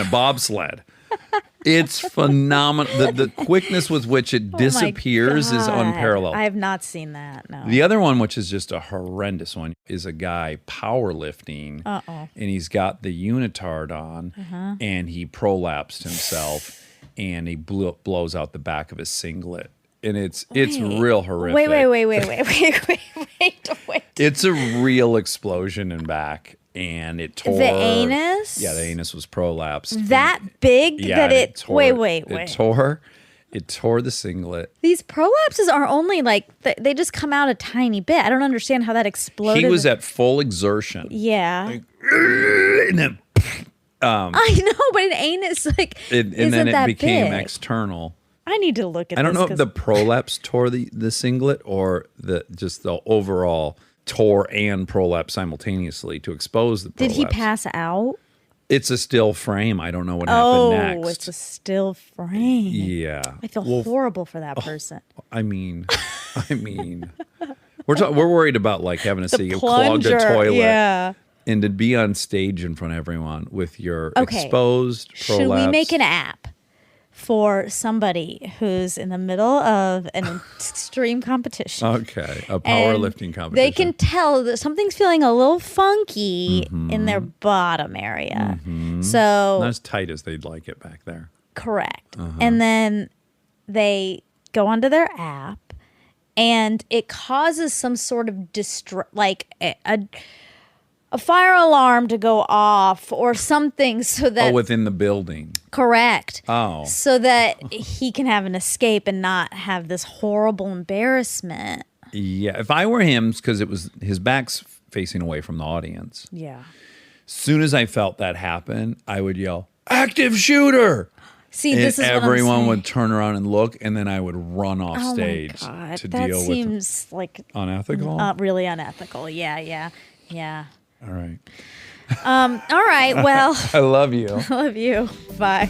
bobsled. It's phenomenal. The quickness with which it disappears is unparalleled. I have not seen that. No. The other one, which is just a horrendous one, is a guy powerlifting, and he's got the unitard on, and he prolapsed himself, and he blows out the back of his singlet, and it's real horrific. Wait. It's a real explosion in back, and it tore the anus. Yeah, the anus was prolapsed. That big that it. Tore, It tore the singlet. These prolapses are only like they just come out a tiny bit. I don't understand how that exploded. He was at full exertion. Yeah. And then, I know, but an anus and isn't then it that became big. external. I need to look at. I don't this know if the prolapse tore the singlet or the overall tore and prolapse simultaneously to expose the prolapse. Did he pass out? It's a still frame. I don't know what happened next. Oh, it's a still frame. Yeah. I feel horrible for that person. I mean, we're worried about like having to see you clog the toilet. Yeah. And to be on stage in front of everyone with your exposed prolapse. Should we make an app for somebody who's in the middle of an extreme competition? Okay, a powerlifting competition. They can tell that something's feeling a little funky in their bottom area. So not as tight as they'd like it back there. Correct. And then they go onto their app, and it causes some sort of like a fire alarm to go off or something, so that within the building. Correct. Oh. So that he can have an escape and not have this horrible embarrassment. Yeah, if I were him, because it was his back's facing away from the audience. Yeah. Soon as I felt that happen, I would yell, "Active shooter!" See, and this is everyone what I'm would turn around and look, and then I would run off stage to that deal with. That seems like unethical. Really unethical. Yeah. All right. All right. Well, I love you. I love you. Bye.